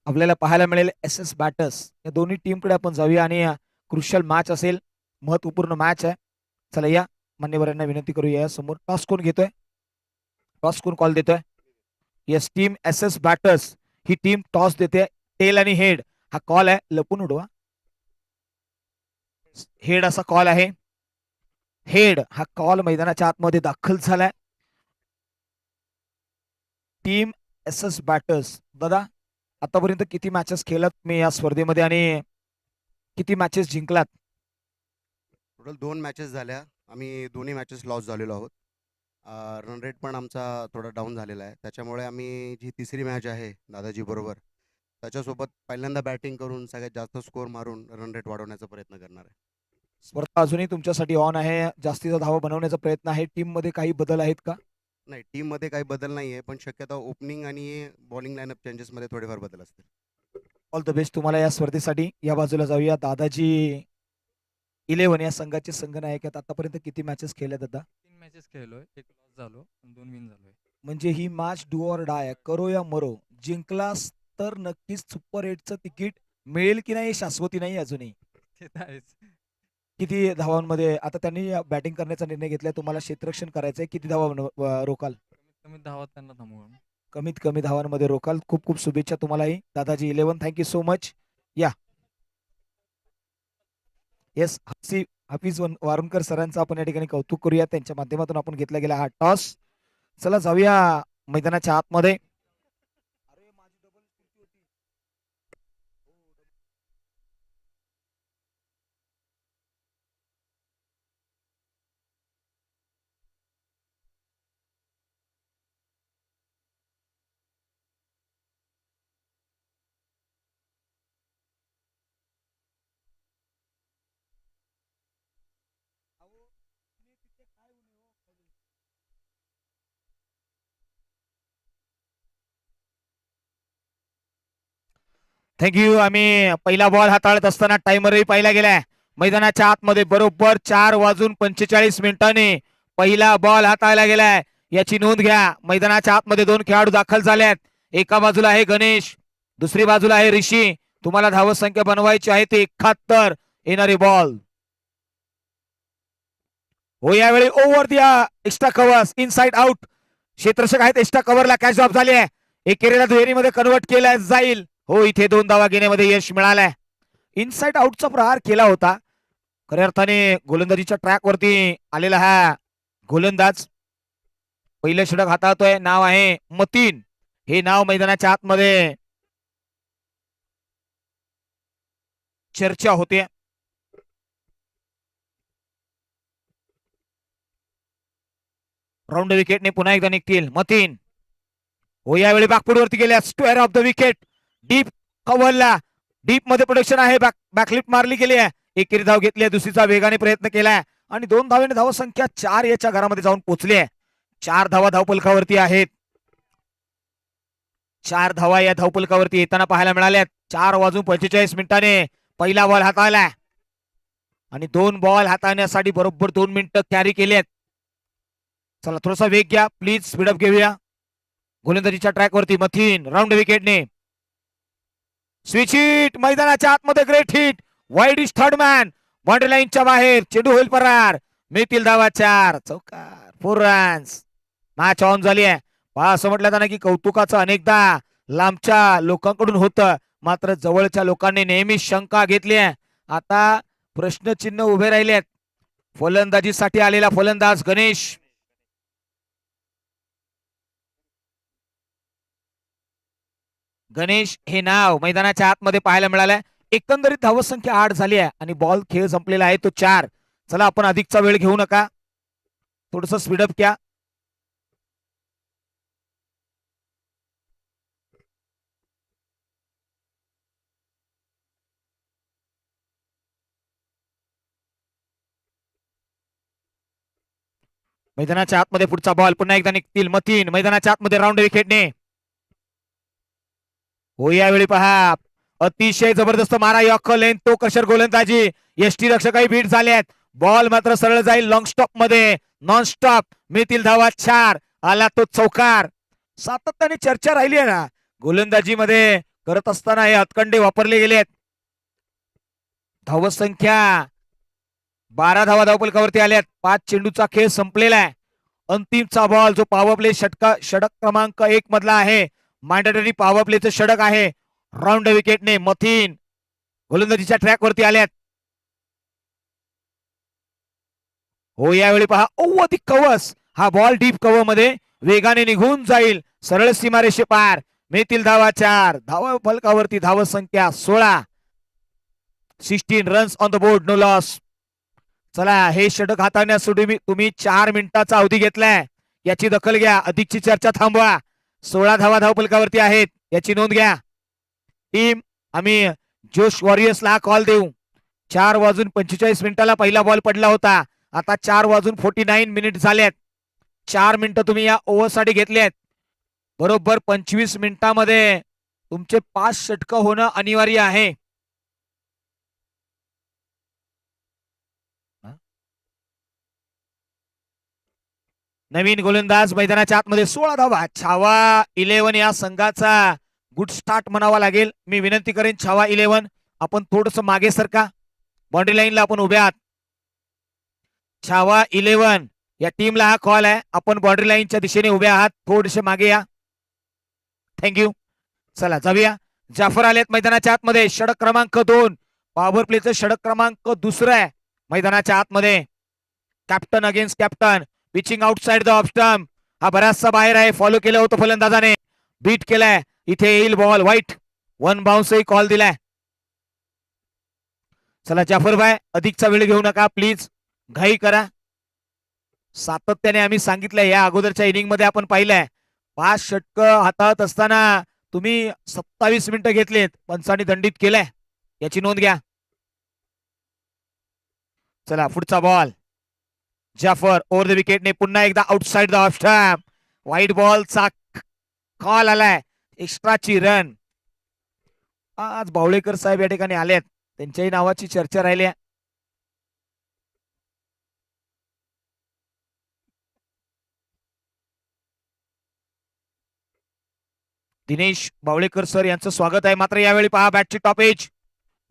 आपल्याला पाहायला मिळेल SS बॅटर्स. या दोन्ही टीमकडे आपण जाऊया आणि क्रुशियल मॅच असेल, महत्वपूर्ण मॅच आहे. चला या मान्यवरांना विनंती करूया समोर. टॉस कोण घेतोय, टॉस कोण कॉल देतोय? येस, टीम SS बॅटर्स ही टीम टॉस देते. टेल आणि हेड हा कॉल आहे, लपून उडवा. हेड असा कॉल आहे. हेड हा कॉल मैदानाच्या आतमध्ये दाखल झालाय. Team SS batters. दादा आतापर्यंत किती मॅचेस खेळलात मी या स्पर्धेमध्ये आणि किती मॅचेस जिंकलात? टोटल 2 मॅचेस झाल्या. आम्ही दोन्ही मॅचेस लॉस झालेलो आहोत. रन रेट पण आमचा थोडा डाऊन झालेला आहे. त्याच्यामुळे आम्ही जी तिसरी मॅच आहे दादाजी बरोबर, त्याच्यासोबत पहिल्यांदा बॅटिंग करून सगळ्यात जास्त स्कोर मारून रन रेट वाढवण्याचा प्रयत्न करणार आहे. स्पर्धा अजूनही तुमच्यासाठी ऑन आहे. जास्तीचा धावा बनवण्याचा प्रयत्न आहे. टीम मध्ये काही बदल आहेत का? नाही, टीममध्ये काही बदल नाही आहे, पण शक्यतो ओपनिंग आणि बॉलिंग लाईनअप चेंजेसमध्ये थोडेफार बदल असतील. ऑल द बेस्ट तुम्हाला या स्पर्धेसाठी. या बाजूला जाऊया. दादाजी 11 या संघाचे संघनायक आहेत. आतापर्यंत किती मॅचेस खेळल्यात दादा? 3 मॅचेस खेळलोय, 1 लॉस झालो आणि 2 विन झालोय. म्हणजे ही मॅच डू ऑर डाय, करो या मरो. जिंकलास तर नक्कीच सुपर 8चं तिकीट मिळेल की नाही शाश्वती नाही अजूनही. ते तर आहेच. किती धावांमध्ये आता त्यांनी बॅटिंग करण्याचा निर्णय घेतलाय, तुम्हाला क्षेत्ररक्षण करायचंय. किती धावा रोकाल? कमीत कमी धावा त्यांना थांबवून. कमीत कमी धावांमध्ये रोकाल. खूप खूप शुभेच्छा तुम्हालाही दादाजी 11. Thank you so much. या येस, हाफिज वारुणकर सरांचं आपण या ठिकाणी कौतुक करूया. त्यांच्या माध्यमातून आपण घेतला गेला हा टॉस. चला जाऊया मैदानाच्या आतमध्ये. थँक्यू. आम्ही पहिला बॉल हाताळत असताना टाइमरही पाहिला गेलाय. मैदानाच्या आतमध्ये बरोबर 4:45 पहिला बॉल हाताळला गेलाय. याची नोंद घ्या. मैदानाच्या आतमध्ये 2 खेळाडू दाखल झालेत. एका बाजूला आहे गणेश, दुसरी बाजूला आहे ऋषी. तुम्हाला धावत संख्या बनवायची आहे ते 71. येणारे बॉल हो यावेळी ओव्हर द्या. Extra covers inside out. क्षेत्ररक्षक आहेत, एक्स्ट्रा कव्हरला कॅच ड्रॉप झाली आहे. एकेरीला दुहेरीमध्ये कन्वर्ट केला जाईल. हो, इथे 2 धावा घेण्यामध्ये यश मिळालंय. इनसाइड आउटचा प्रहार केला होता. खऱ्या अर्थाने गोलंदाजीच्या ट्रॅक वरती आलेला हा गोलंदाज पहिलं षटक हाताळतोय. नाव आहे मतीन. हे नाव मैदानाच्या आतमध्ये चर्चा होते. राऊंड विकेटने पुन्हा एकदा निघतील मतीन. हो यावेळी बॅकफुटवरती गेल्या. Square off the wicket. Deep कव्हरला डीप मध्ये प्रोडक्शन आहे. बॅकलिफ्ट मारली गेली आहे. एकेरी धाव घेतली आहे, दुसरीचा वेगाने प्रयत्न केलाय आणि 2 धावेने धावसंख्या 4 याच्या घरामध्ये जाऊन पोहोचली आहे. 4 धावा धावपलकावरती आहेत. 4 धावा या धावपलकावरती येताना पाहायला मिळाल्या. 4:45 पहिला बॉल हाताळलाय आणि 2 बॉल हाताळण्यासाठी बरोबर 2 मिनिटं कॅरी केलेत. चला थोडासा वेग घ्या प्लीज, स्पीडअप घेऊया. गोलंदाजीच्या ट्रॅक वरती मथीन राऊंड विकेटने स्विच हिट. मैदानाच्या आतमध्ये great hit. Wide is third man. Boundary लाईनच्या बाहेर चेंडू होईल परार. मिळतील धावा 4. चौकार 4 रन्स. मॅच ऑन झाली आहे. पहा असं म्हटलं जातं की कौतुकाचं अनेकदा लांबच्या लोकांकडून होतं, मात्र जवळच्या लोकांनी नेहमी शंका घेतली आहे. आता प्रश्नचिन्ह उभे राहिलेत. फलंदाजीसाठी आलेला फलंदाज गणेश. गणेश हे नाव मैदानाच्या आतमध्ये पाहायला मिळालंय. एकंदरीत धावसंख्या 8 झाली आहे आणि बॉल खेळ संपलेला आहे तो 4. चला आपण अधिकचा वेळ घेऊ नका, थोडस स्पीडअप घ्या. मैदानाच्या आतमध्ये पुढचा बॉल पुन्हा एकदा निघतील मतीन. मैदानाच्या आतमध्ये राऊंड विकेटने हो यावेळी पहा अतिशय जबरदस्त मारा यॉर्कर लेन तो क्रशर गोलंदाजी यष्टी रक्षकही बीट झालेत. बॉल मात्र सरळ जाईल लॉंग स्टॉप मध्ये नॉन स्टॉप मिळतील धावा 4. आला तो चौकार. सातत्याने चर्चा राहिली आहे ना गोलंदाजी मध्ये करत असताना हे हातखंडे वापरले गेलेत. धावसंख्या 12 धावा धावफलकावरती आल्यात. 5 चेंडूचा खेळ संपलेला आहे. अंतिमचा बॉल जो पॉवर प्ले षटक क्रमांक 1 मधला आहे. मॅन्डेटरी पॉवर प्लेचं षटक आहे. राऊंड विकेटने मथिन गोलंदाजीच्या ट्रॅक वरती आल्यात. हो यावेळी पहा अधिक कवस हा बॉल डीप कव्हर मध्ये वेगाने निघून जाईल. सरळ सीमारेषे पार मिळतील धावा 4. धावा फलकावरती धाव संख्या 16. 16 runs on the board no loss. चला हे षटक हाताळण्यासाठी तुम्ही 4 मिनिटाचा अवधी घेतलाय याची दखल घ्या. अधिकची चर्चा थांबवा. 16 धावा धावफलकावरती आहेत याची नोंद घ्या. टीम आम्ही जोश वॉरियर्सला कॉल देऊ. 4:45 पहिला बॉल पडला होता. आता 4:49 मिनिट झालेत. 4 मिनिटं तुम्ही या ओव्हरसाठी घेतलेत. बरोबर 25 मिनिटांमध्ये तुमचे 5 षटकं होणं अनिवार्य आहे. नवीन गोलंदाज मैदानाच्या आतमध्ये 16 धावा. छावा 11 या संघाचा गुड स्टार्ट म्हणावा लागेल. मी विनंती करेन छावा 11 आपण थोडस मागे सरका. बाउंड्री लाईनला आपण उभे आहात. छावा 11 या टीमला हा कॉल आहे. आपण बाउंड्री लाईनच्या दिशेने उभे आहात. थोडेसे मागे या. थँक्यू. चला जाऊया. जाफर आलेत मैदानाच्या आतमध्ये. षटक क्रमांक 2 पॉवर प्लेचं षटक क्रमांक 2 आहे मैदानाच्या आतमध्ये. Captain against captain pitching outside the off stump. हा बराचसा बाहेर आहे. फॉलो केलं होतं फलंदाजाने. बीट केलाय. इथे येईल बॉल वाईट. 1 बाउन्सही कॉल दिलाय. चला जाफर भाई अधिकचा वेळ घेऊ नका प्लीज. घाई करा. सातत्याने आम्ही सांगितलंय या अगोदरच्या इनिंग मध्ये आपण पाहिलंय 5 षटकं हातात असताना तुम्ही 27 मिनिटं घेतलेत. पंचांनी दंडित केलंय याची नोंद घ्या. चला पुढचा बॉल. जाफर ओव्हर द विकेटने पुन्हा एकदा आउटसाइड द ऑफ स्टंप. वाईट बॉलचा कॉल आलाय. एक्स्ट्राची रन. आज बावळेकर साहेब या ठिकाणी आलेत. त्यांच्याही नावाची चर्चा राहिली आहे. दिनेश बावळेकर सर यांचं स्वागत आहे. मात्र यावेळी पहा बॅटची टॉप एज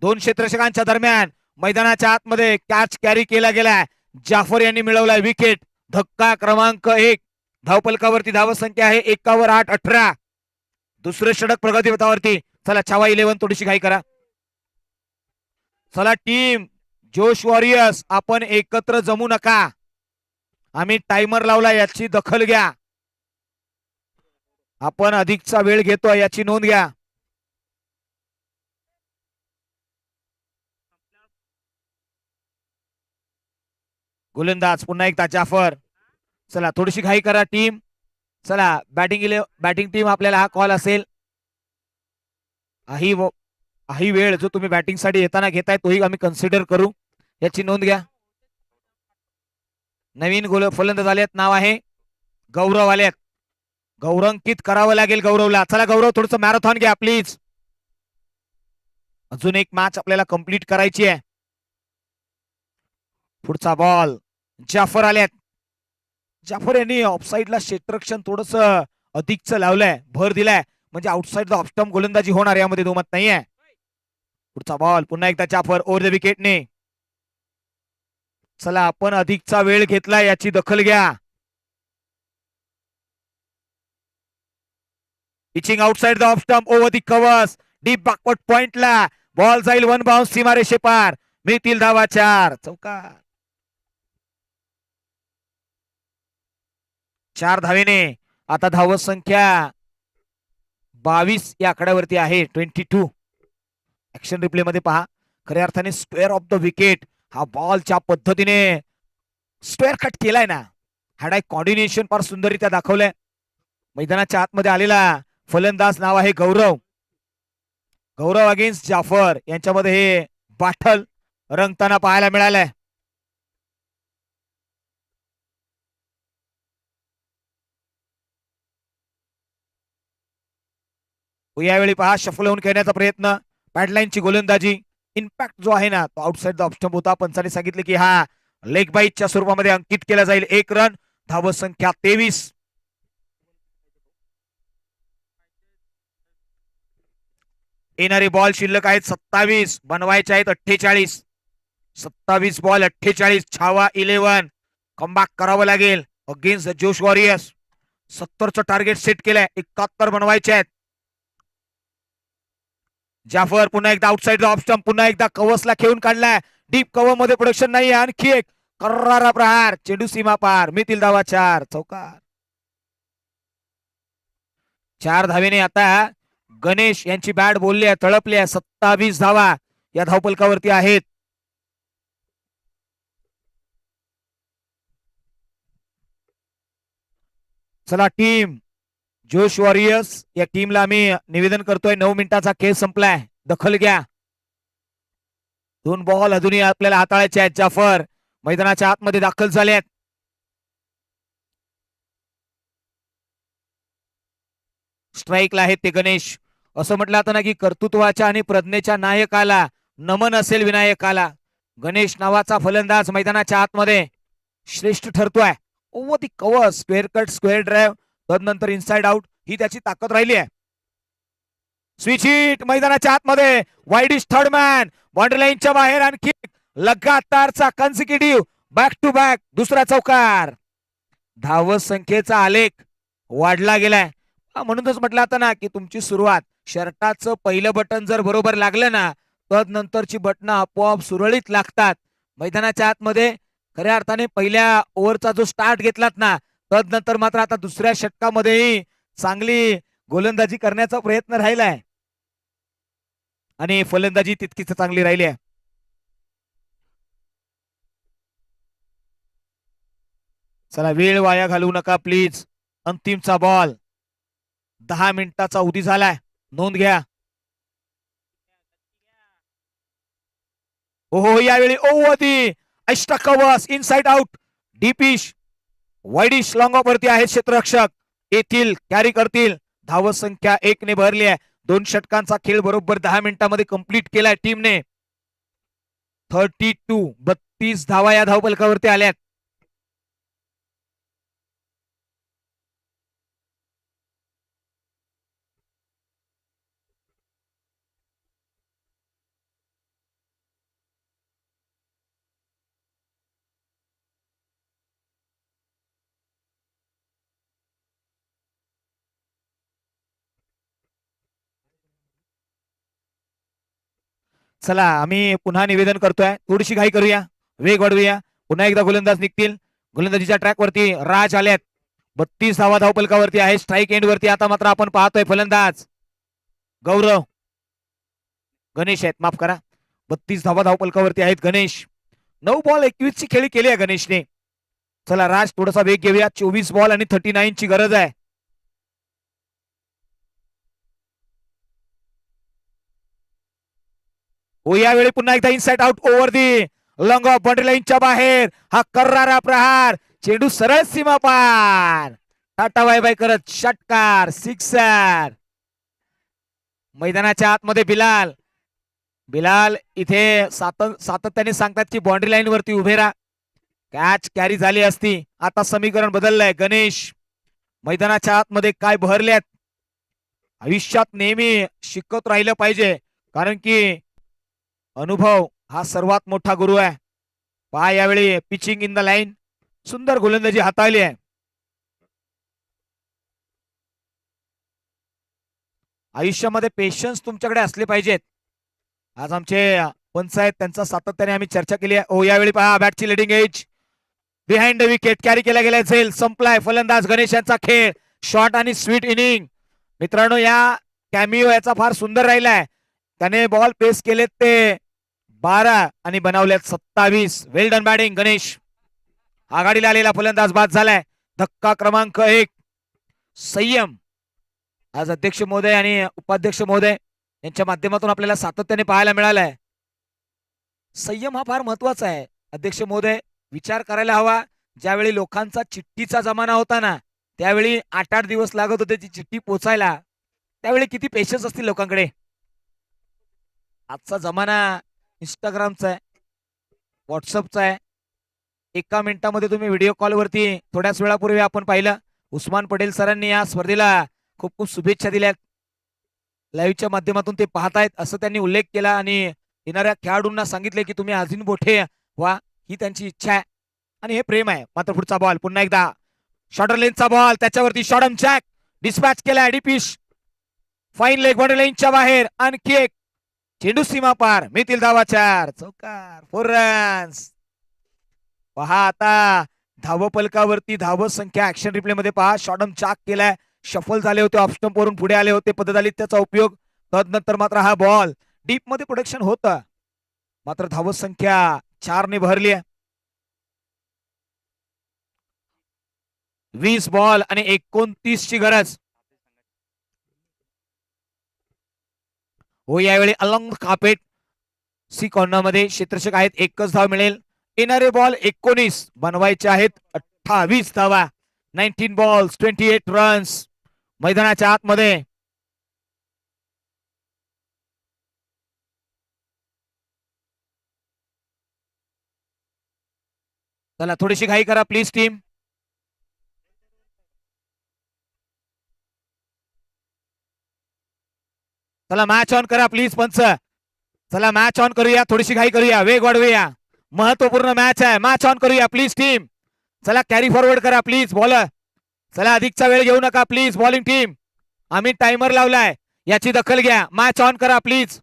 2 क्षेत्ररक्षकांच्या दरम्यान मैदानाच्या आतमध्ये कॅच कॅरी केला गेलाय. जाफर यांनी मिळवलाय विकेट. धक्का क्रमांक 1. धावफलकावरती धावसंख्या आहे 1 18. दुसरे षटक प्रगती पथावरती. चला छावा 11 थोडीशी घाई करा. चला टीम जोश वॉरियर्स आपण एकत्र जमू नका. आम्ही टाइमर लावला याची दखल घ्या. आपण अधिकचा वेळ घेतोय याची नोंद घ्या. गोलंदाज पुन्हा एकदा जाफर. चला थोडीशी घाई करा टीम. चला बॅटिंग टीम आपल्याला हा कॉल असेल. ही वेळ जो तुम्ही बॅटिंग साठी येताना घेताय तोही आम्ही कन्सिडर करू याची नोंद घ्या. नवीन फलंदाज आलेत. नाव आहे गौरव आलेत. गौरवांकित करावं लागेल गौरवला. चला गौरव थोडस मॅरेथॉन घ्या प्लीज. अजून एक मॅच आपल्याला कंप्लीट करायची आहे. पुढचा बॉल. जाफर आलेत. जाफर यांनी ऑफसाईडला क्षेत्ररक्षण थोडस अधिकच लावलंय. भर दिलाय म्हणजे आउटसाइड द ऑफ स्टंप गोलंदाजी होणार यामध्ये दोमत नाहीये. पुढचा बॉल पुन्हा एकदा जाफर ओव्हर द विकेटने. चला आपण अधिकचा वेळ घेतला याची दखल घ्या. Pitching outside the off stump over the covers deep backward पॉइंटला बॉल जाईल 1 बाउन्स सीमारेषे पार. मिळतील धावा 4. चौकार. 4 धावेने आता धावत संख्या 22 या आकड्यावरती आहे. 22. ऍक्शन रिप्ले मध्ये पहा. खऱ्या अर्थाने स्क्वेअर ऑफ द विकेट हा बॉल ज्या पद्धतीने स्क्वेअर कट केलाय ना हा डाय कॉर्डिनेशन फार सुंदररित्या दाखवलंय. मैदानाच्या आतमध्ये आलेला फलंदाज नाव आहे गौरव. गौरव अगेन्स्ट जाफर यांच्यामध्ये हे बाटल रंगताना पाहायला मिळालंय. यावेळी पहा शफल होऊन खेळण्याचा प्रयत्न, पॅडलाईनची गोलंदाजी, इम्पॅक्ट जो आहे ना तो आउटसाइड द ऑफ स्टंप होता. पंचाने सांगितले की हा लेग बाईटच्या स्वरूपामध्ये अंकित केला जाईल. 1 रन, धाव संख्या 23. येणारे बॉल शिल्लक आहेत 27, बनवायचे आहेत 48. 27 बॉल 48, छावा 11. कमबॅक करावं लागेल अगेन्स्ट द जोश वॉरियर्स. 70चं टार्गेट सेट केलंय, 71 बनवायचे आहेत. जाफर पुन्हा एकदा आउटसाइड ऑफ स्टंप, पुन्हा एकदा कवसला खेळून काढलाय. डीप कव्हर मध्ये प्रोडक्शन नाही. आणखी एक कर्रारा प्रहार, चेंडू सीमा पार, मितील धावा 4, चौकार. 4 धावेने आता गणेश यांची बॅट बोलली आहे, तळपली आहे. 27 धावा या धावपलकावरती आहेत. चला टीम जोश वॉरियर्स या टीमला आम्ही निवेदन करतोय, 9 मिनिटाचा खेळ संपलाय, दखल घ्या. 2 बॉल अजूनही आपल्याला हाताळायचे आहेत. जाफर मैदानाच्या आतमध्ये दाखल झाले आहेत. स्ट्राईकला आहेत ते गणेश. असं म्हटलं जातं ना की कर्तृत्वाच्या आणि प्रज्ञेच्या नायकाला नमन असेल विनायकाला. गणेश नावाचा फलंदाज मैदानाच्या आतमध्ये श्रेष्ठ ठरतोय. Over the cover, square cut, square drive, तदनंतर इनसाइड आउट, ही त्याची ताकद राहिली आहे. स्विच हिट मैदानाच्या आतमध्ये, वाईडिश थर्ड मॅन, बाउंड्री लाईनच्या बाहेर. आणखी लगातारचा कन्सिक्युटिव्ह बॅक टू बॅक दुसरा चौकार. धाव संख्येचा आलेख वाढला गेलाय. म्हणूनच म्हटलं आता ना की तुमची सुरुवात, शर्टाचं पहिलं बटन जर बरोबर लागलं ना तदनंतरची बटन आपोआप सुरळीत लागतात. मैदानाच्या आतमध्ये खऱ्या अर्थाने पहिल्या ओव्हरचा जो स्टार्ट घेतलात ना तदनंतर मात्र आता दुसऱ्या षटकामध्येही चांगली गोलंदाजी करण्याचा प्रयत्न राहिलाय आणि फलंदाजी तितकीच चांगली राहिली आहे. चला वेळ वाया घालवू नका प्लीज. अंतिमचा बॉल, 10 मिनिटाचा उदी झालाय, नोंद घ्या. ओहो यावेळी ओवधी अष्टकवस, inside out, deepish, widish long off वरती आहेत क्षेत्ररक्षक. येथील कॅरी करतील. धाव संख्या 1 ने भरली आहे. 2 षटकांचा खेळ बरोबर 10 मिनिटांमध्ये कंप्लीट केलाय टीमने. 32 धावा या धावपलकावरती आल्यात. चला आम्ही पुन्हा निवेदन करतोय, थोडीशी घाई करूया, वेग वाढवूया. पुन्हा एकदा गोलंदाज निघतील. गोलंदाजीच्या ट्रॅक वरती राज आल्यात. 32 धावा धावपलकावरती आहे. स्ट्राईक एंड वरती आता मात्र आपण पाहतोय फलंदाज गौरव, गणेश आहेत, माफ करा. 32 धावा धावपलकावरती आहेत गणेश. 9 बॉल 21 ची खेळी केली आहे गणेशने. चला राज थोडासा वेग घेऊया. 24 बॉल आणि 39 ची गरज आहे. हो यावेळी पुन्हा एकदा inside out, over the long of, boundary लाईनच्या बाहेर. हा कर्रारा प्रहार, चेंडू सरळ सीमा पार. टाटा बाय बाय करत षटकार, सिक्सर. मैदानाच्या आतमध्ये बिलाल इथे सातत्याने सांगतात की बाउंड्री लाईन वरती उभे राहा. कॅच कॅरी झाली असती. आता समीकरण बदललंय. गणेश मैदानाच्या आतमध्ये काय बहरल्यात. आयुष्यात नेहमी शिकत राहिलं पाहिजे, कारण की अनुभव हा सर्वात मोठा गुरु आहे. पहा यावेळी पिचिंग इन द लाईन, सुंदर गोलंदाजी हाताळली आहे. आयुष्यामध्ये पेशन्स तुमच्याकडे असले पाहिजेत. आज आमचे पंच आहेत, त्यांचा सातत्याने आम्ही चर्चा केली आहे. ओ यावेळी पहा बॅटची leading edge, behind the wicket carry केला गेला. झेल संपलाय. फलंदाज गणेश यांचा खेळ, शॉर्ट आणि स्वीट इनिंग. मित्रांनो या कॅमिओ याचा फार सुंदर राहिलाय. त्याने बॉल पेस केलेत ते 12 आणि बनवल्यात 27. वेल डन बॅटिंग गणेश. आघाडीला आलेला फलंदाज बाद झालाय. धक्का क्रमांक 1, संयम. आज अध्यक्ष महोदय आणि उपाध्यक्ष महोदय यांच्या माध्यमातून आपल्याला सातत्याने पाहायला मिळालाय. संयम हा फार महत्वाचा आहे. अध्यक्ष महोदय विचार करायला हवा, ज्यावेळी लोकांचा चिठ्ठीचा जमाना होता ना त्यावेळी 8-8 दिवस लागत होते ती चिठ्ठी पोचायला. त्यावेळी किती पेशन्स असतील लोकांकडे. आजचा जमाना इंस्टाग्रामचा आहे, व्हॉट्सअपचा आहे. एका मिनिटामध्ये तुम्ही व्हिडिओ कॉलवरती थोड्याच वेळापूर्वी आपण पाहिलं उस्मान पटेल सरांनी या स्पर्धेला खूप खूप शुभेच्छा दिल्यात. लाईव्हच्या माध्यमातून ते पाहतायत असं त्यांनी उल्लेख केला आणि येणाऱ्या खेळाडूंना सांगितले की तुम्ही अजून मोठे व्हा, ही त्यांची इच्छा आहे आणि हे प्रेम आहे. मात्र पुढचा बॉल पुन्हा एकदा शॉर्टर लेनचा बॉल, त्याच्यावरती शॉर्टम जॅक डिस्पॅच केला. डिपिश फाईन लेग बाउंड्री लाईनच्या बाहेर. आणखी एक चेंडू सीमा पार, मिळतील धावा 4. चौकार, 4 रन्स. पहा आता धावपलकावरती धाव संख्या ऍक्शन रिप्ले मध्ये पहा. शॉर्टम चाक केलाय, शफल झाले होते, ऑफ स्टंप वरून पुढे आले होते, पद्धत आली त्याचा उपयोग. तदनंतर मात्र हा बॉल डीप मध्ये प्रोडक्शन होतं, मात्र धाव संख्या 4 ने भरली आहे. 20 बॉल आणि 29 ची गरज. हो यावेळी अलंग कापेट सी कॉर्नर मध्ये क्षेत्ररक्षक आहेत, एकच धाव मिळेल. येणारे बॉल 19 बनवायचे आहेत. 28 धावा, 19 बॉल्स 28 रन्स मैदानाच्या आतमध्ये. चला थोडीशी घाई करा प्लीज टीम. चला मॅच ऑन करा प्लीज पंच. चला मॅच ऑन करूया, थोडीशी घाई करूया, वेग वाढवूया. महत्वपूर्ण मॅच आहे, मॅच ऑन करूया प्लीज टीम. चला कॅरी फॉरवर्ड करा प्लीज बॉलर. चला अधिकचा वेळ घेऊ नका प्लीज बॉलिंग टीम. आम्ही टाइमर लावलाय, याची दखल घ्या. मॅच ऑन करा प्लीज,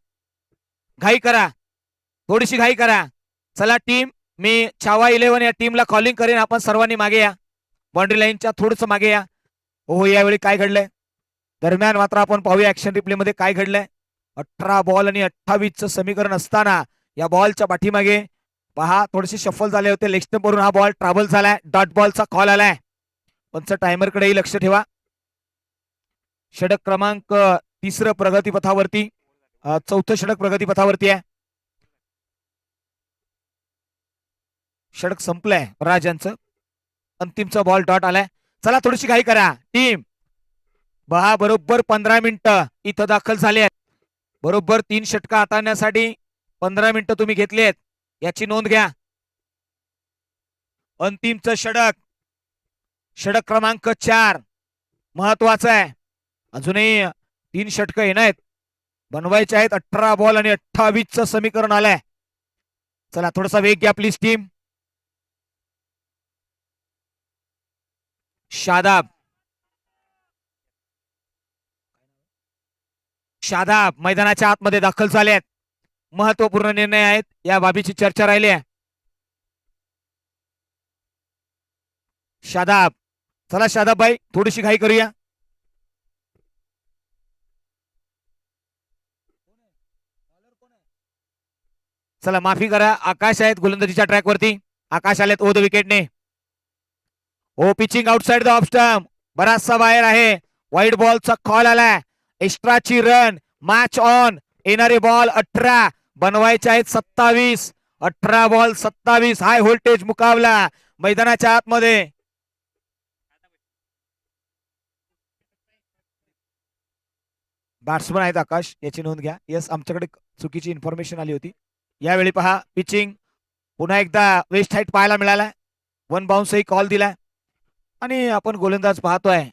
घाई करा, थोडीशी घाई करा. चला टीम, मी छावा 11 या टीमला कॉलिंग करेन. आपण सर्वांनी मागे या, बाउंड्री लाईनच्या थोडस मागे या. हो यावेळी काय घडलंय दरम्यान मात्र आपण पाहूया ऍक्शन रिप्ले मध्ये काय घडलंय. 18 बॉल आणि 28चं समीकरण असताना या बॉलच्या पाठीमागे पहा थोडेसे शफल झाले होते. लेग स्टंप वरून हा बॉल ट्रॅव्हल झालाय, डॉट बॉलचा कॉल आलाय. पंच टायमर कडेही लक्ष ठेवा. षटक क्रमांक 3 प्रगतीपथावरती, 4थं षटक प्रगतीपथावरती आहे. षटक संपलंय राजांचं, अंतिमचा बॉल डॉट आलाय. चला थोडीशी घाई करा टीम. बहा बरोबर 15 मिनिटं इथं दाखल झाले आहेत. बरोबर 3 षटका हाताळण्यासाठी 15 मिनिटं तुम्ही घेतलेत, याची नोंद घ्या. अंतिमचं षटक, षटक क्रमांक 4 महत्वाचं आहे. अजूनही 3 षटकं येणार आहेत, बनवायचे आहेत. 18 बॉल आणि 28चं समीकरण आलंय. चला थोडासा वेग घ्या प्लीज टीम. शादाब, शादाब मैदानाच्या आतमध्ये दाखल झाले आहेत. महत्वपूर्ण निर्णय आहेत, या बाबीची चर्चा राहिली आहे. शादाब, चला शादाब भाई थोडीशी घाई करूया. चला माफी करा, आकाश आहेत गोलंदाजीच्या ट्रॅक वरती. आकाश आलेत ओ द विकेटने. ओ pitching outside the off stump, बराचसा बाहेर आहे. वाईट बॉलचा कॉल आलाय, एक्स्ट्राची रन. Match on. येणारे बॉल 18 बनवायचे आहेत 27. 18 बॉल 27, हाय व्होल्टेज मुकाबला मैदानाच्या आतमध्ये. बॅट्समन आहेत आकाश, याची नोंद घ्या. येस, आमच्याकडे चुकीची इन्फॉर्मेशन आली होती. यावेळी पहा पिचिंग पुन्हा एकदा वेस्ट हाईट पाहायला मिळालाय. 1 बाउन्सही कॉल दिलाय आणि आपण गोलंदाज पाहतोय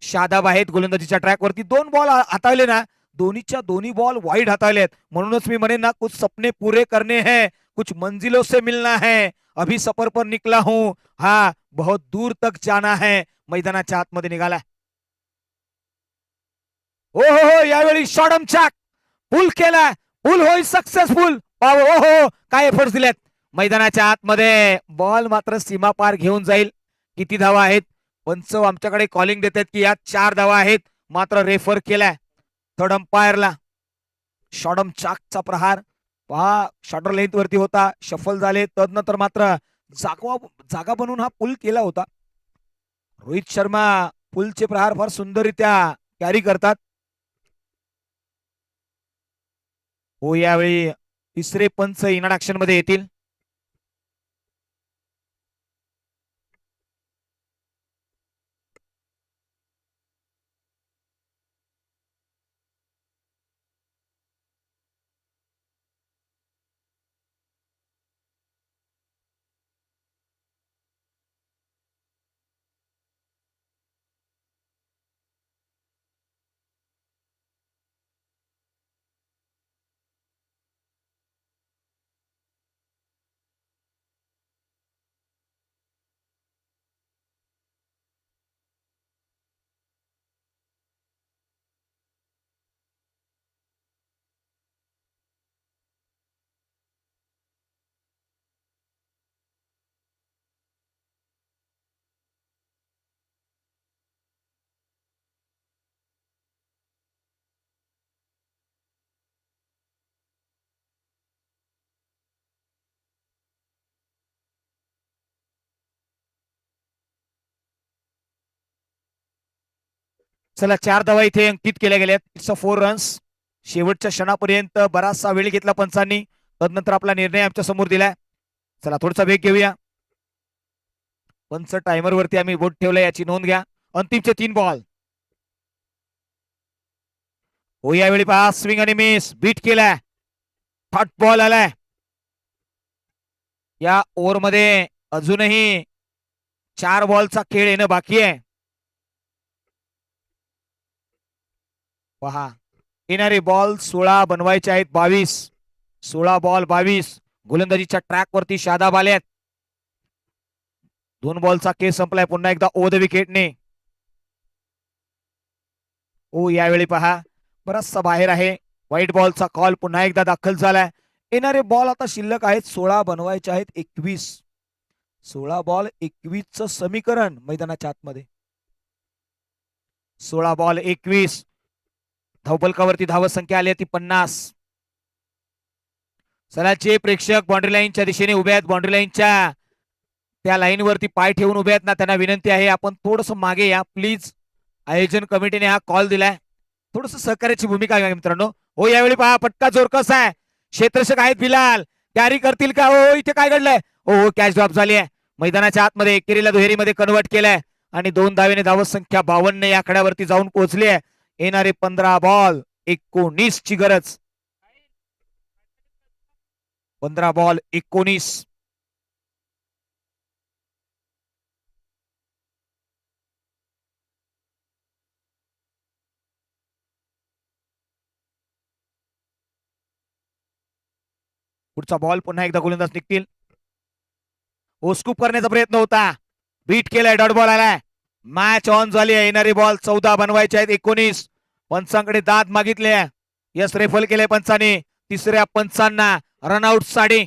शादाब आहेत गोलंदाजीच्या ट्रॅक वरती. 2 बॉल हाताळले ना, दोन्हीच्या दोन्ही बॉल वाईड हाताळलेत. म्हणूनच मी म्हणेन ना, कुछ सपने पूरे करने हैं, कुछ मंजिलों से मिलना है, अभी सफर पर निकला हूं, हा बहुत दूर तक जाना है. मैदानाच्या आतमध्ये निघालाय. हो हो हो, यावेळी शॉर्टम चाक पुल केलाय, पुल होईल सक्सेसफुल. ओ हो, काय एफर्ट्स दिलेत. मैदानाच्या आतमध्ये बॉल मात्र सीमा पार घेऊन जाईल. किती धावा आहेत पंच आमच्याकडे कॉलिंग देतात की यात 4 धावा आहेत, मात्र रेफर केलाय थर्ड अंपायरला. शॉर्टम चाकचा प्रहार पहा शॉर्टर लेंथ वरती होता, शफल झाले. तदनंतर मात्र जागा बनवून हा पुल केला होता. रोहित शर्मा पुलचे प्रहार फार सुंदररित्या कॅरी करतात. हो यावेळी तिसरे पंच इनाड ऍक्शन मध्ये येतील. चला 4 धावा इथे अंकित केल्या गेल्यात. It's a 4 runs. शेवटच्या क्षणापर्यंत बराचसा वेळ घेतला पंचांनी, तदनंतर आपला निर्णय आमच्या समोर दिलाय. चला थोडासा वेग घेऊया. पंच टायमर वरती आम्ही बोट ठेवलाय, याची नोंद घ्या. अंतिमचे 3 बॉल. हो यावेळी पहा स्विंग आणि मिस, बीट केलाय, हॉट बॉल आलाय. या ओव्हर मध्ये अजूनही 4 बॉलचा खेळ येणं बाकी आहे. पहा येणारे बॉल 16 बनवायचे आहेत. 22, 16 बॉल 22. गोलंदाजीच्या ट्रॅक वरती शादाब आल्यात. 2 बॉलचा खेळ संपलाय. पुन्हा एकदा ओव्हर द विकेटने. ओ यावेळी पहा बराचसा बाहेर आहे. व्हाईट बॉलचा कॉल पुन्हा एकदा दाखल झालाय. येणारे बॉल आता शिल्लक आहेत 16, बनवायचे आहेत 21. 16 बॉल 21 च समीकरण मैदानाच्या आतमध्ये. 16 बॉल 21. धावफलकावरती धाव संख्या आली ती 50. चला जे प्रेक्षक बाउंड्री लाईनच्या दिशेने उभे आहेत, बाउंड्री लाईनच्या त्या लाईन वरती पाय ठेवून उभे आहेत ना, त्यांना विनंती आहे आपण थोडस मागे या प्लीज. आयोजन कमिटीने हा कॉल दिलाय, थोडस सहकार्याची भूमिका घ्या मित्रांनो. हो यावेळी पहा फटका जोर कसा आहे. क्षेत्ररक्षक आहेत बिलाल, कॅरी करतील का? हो इथे काय घडलंय? हो कॅच ड्रॉप झाली आहे. मैदानाच्या आतमध्ये एकेरीला दुहेरीमध्ये कन्वर्ट केलंय आणि 2 धावेने धावत संख्या 52 या आकड्यावरती जाऊन पोहोचली आहे. येणारे 15 बॉल 19 ची गरज. 15 बॉल 19. पुढचा बॉल पुन्हा एकदा गोलंदाज निघतील. ओ स्कूप करण्याचा प्रयत्न होता, बीट केलाय, डॉट बॉल आलाय. मॅच ऑन झाली आहे. येणारे बॉल 14 बनवायचे आहेत 19. पंचांकडे दाद मागितले. यस रेफल केले पंचाने. तिसऱ्या पंचांना रनआउट साठी.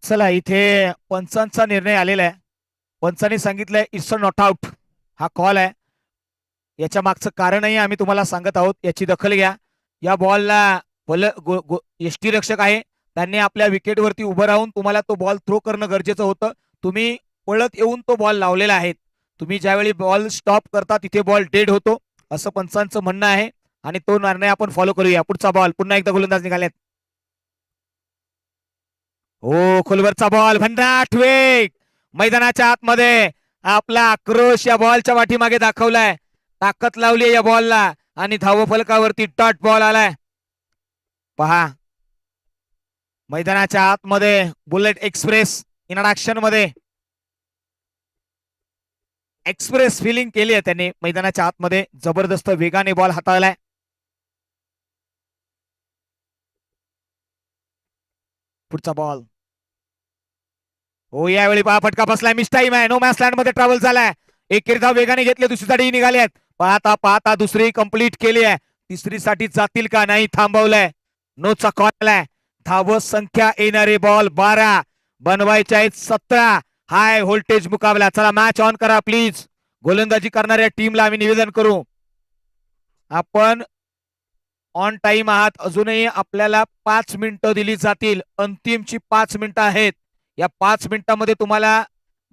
चला इथे पंचांचा निर्णय आलेला आहे. पंचांनी सांगितलंय इट्स अ नॉट आउट. हा कॉल आहे. याच्या मागचं कारणही आम्ही तुम्हाला सांगत आहोत, याची दखल घ्या. या बॉलला यष्टीरक्षक आहे, त्यांनी आपल्या विकेटवरती उभं राहून तुम्हाला तो बॉल थ्रो करणं गरजेचं होतं. तुम्ही पळत येऊन तो बॉल लावलेला आहे. तुम्ही ज्यावेळी बॉल स्टॉप करता तिथे बॉल डेड होतो, असं पंचांचं म्हणणं आहे आणि तो निर्णय आपण फॉलो करूया. पुढचा बॉल पुन्हा एकदा गोलंदाज निघालेत. हो खोलवरचा बॉल, भन्नाट वेग. मैदानाच्या आतमध्ये आपला आक्रोश या बॉलच्या पाठीमागे दाखवलाय. ताकद लावली या बॉलला आणि धावफलकावरती डॉट बॉल आलाय. पहा मैदानाच्या आतमध्ये बुलेट एक्सप्रेस इंट्रोडक्शन मध्ये एक्सप्रेस फिलिंग केली आहे त्यांनी. मैदानाच्या आतमध्ये जबरदस्त वेगाने बॉल हाताळलाय. पुढचा बॉल. हो यावेळी पहा फटका बसलाय, मिस टाइम आहे. नो मॅच लँड मध्ये ट्रॅव्हल झालाय. एक धाव वेगाने घेतले, दुसरीसाठी निघाले आहेत. पाहता पाहता दुसरी कंप्लीट केली आहे. तिसरीसाठी जातील का? नाही, थांबवलंय. नोचा कॉल आहे. धाव संख्या येणारे बॉल 12, बनवायचे आहेत 17. हाय व्होल्टेज मुकाबला. चला मॅच ऑन करा प्लीज. गोलंदाजी करणाऱ्या टीमला आम्ही निवेदन करू, आपण ऑन टाइम आहात. अजूनही आपल्याला 5 मिनिटं दिली जातील. अंतिमची 5 मिनिटं आहेत. या 5 मिनिटांमध्ये तुम्हाला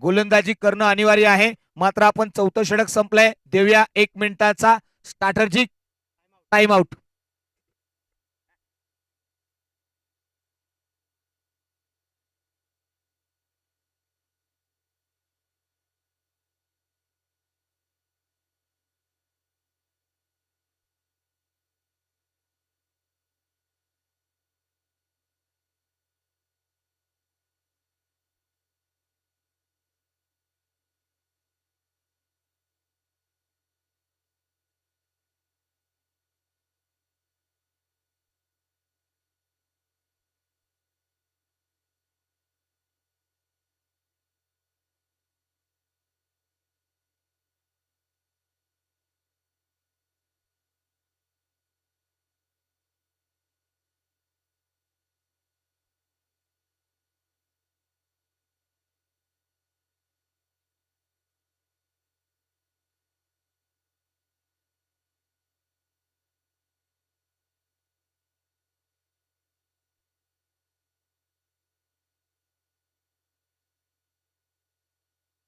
गोलंदाजी करणं अनिवार्य आहे. मात्र आपण चौथं षटक संपलंय. देऊया 1 मिनिटाचा स्ट्रॅटर्जिक टाइम आउट.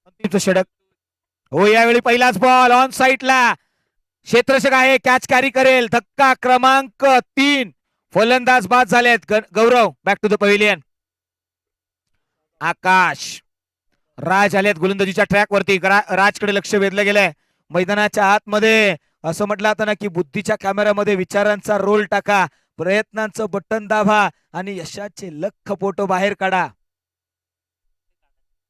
अंतिमचं षटक. हो, यावेळी पहिलाच बॉल ऑन साईडला. क्षेत्ररक्षक आहे, कॅच कॅरी करेल. धक्का क्रमांक 3. फलंदाज बाद झालेत. गौरव back to the pavilion. Akash Raj आलेत गोलंदाजीच्या ट्रॅक वरती. राजकडे लक्ष वेधलं गेलंय. मैदानाच्या आतमध्ये असं म्हटलं आता ना की बुद्धीच्या कॅमेऱ्यामध्ये विचारांचा रोल टाका, प्रयत्नांचं बटन दाबा आणि यशाचे लख फोटो बाहेर काढा.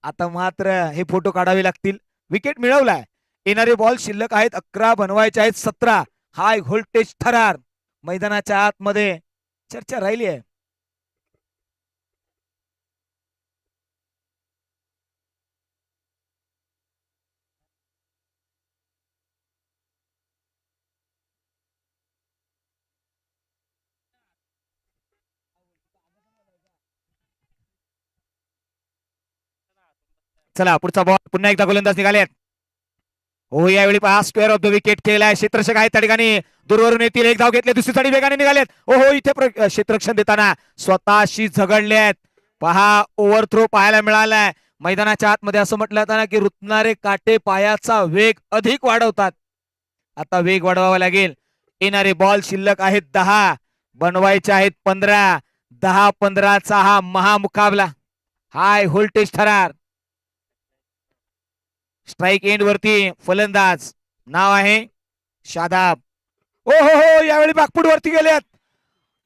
आता मात्र हे फोटो काढावे लागतील. विकेट मिळवलाय. येणारे बॉल शिल्लक आहेत 11, बनवायचे आहेत 17. हाय व्होल्टेज थरार. मैदानाच्या आतमध्ये चर्चा राहिली आहे. चला पुढचा बॉल. पुन्हा एकदा गोलंदाज निघालेत. हो, यावेळी पहा स्क्वेअर ऑफ द विकेट केलाय. क्षेत्ररक्षक आहेत त्या ठिकाणी. दूरवरून येतील. एक धाव घेतले, दुसरी साठी वेगाने निघालेत. ओहो, इथे क्षेत्ररक्षण देताना स्वतःशी झगडलेत. पहा ओव्हर थ्रो पाहायला मिळालाय. मैदानाच्या आतमध्ये असं म्हटलं जातं ना की रुतणारे काटे पायाचा वेग अधिक वाढवतात. आता वेग वाढवावा लागेल. येणारे बॉल शिल्लक आहेत 10, बनवायचे आहेत 15. 10-15चा हा महामुकाबला. हाय व्होल्टेज थरार. स्ट्राईक एंड वरती फलंदाज नाव आहे शादाब. ओ हो, यावेळी बॅकफूट वरती गेलेत.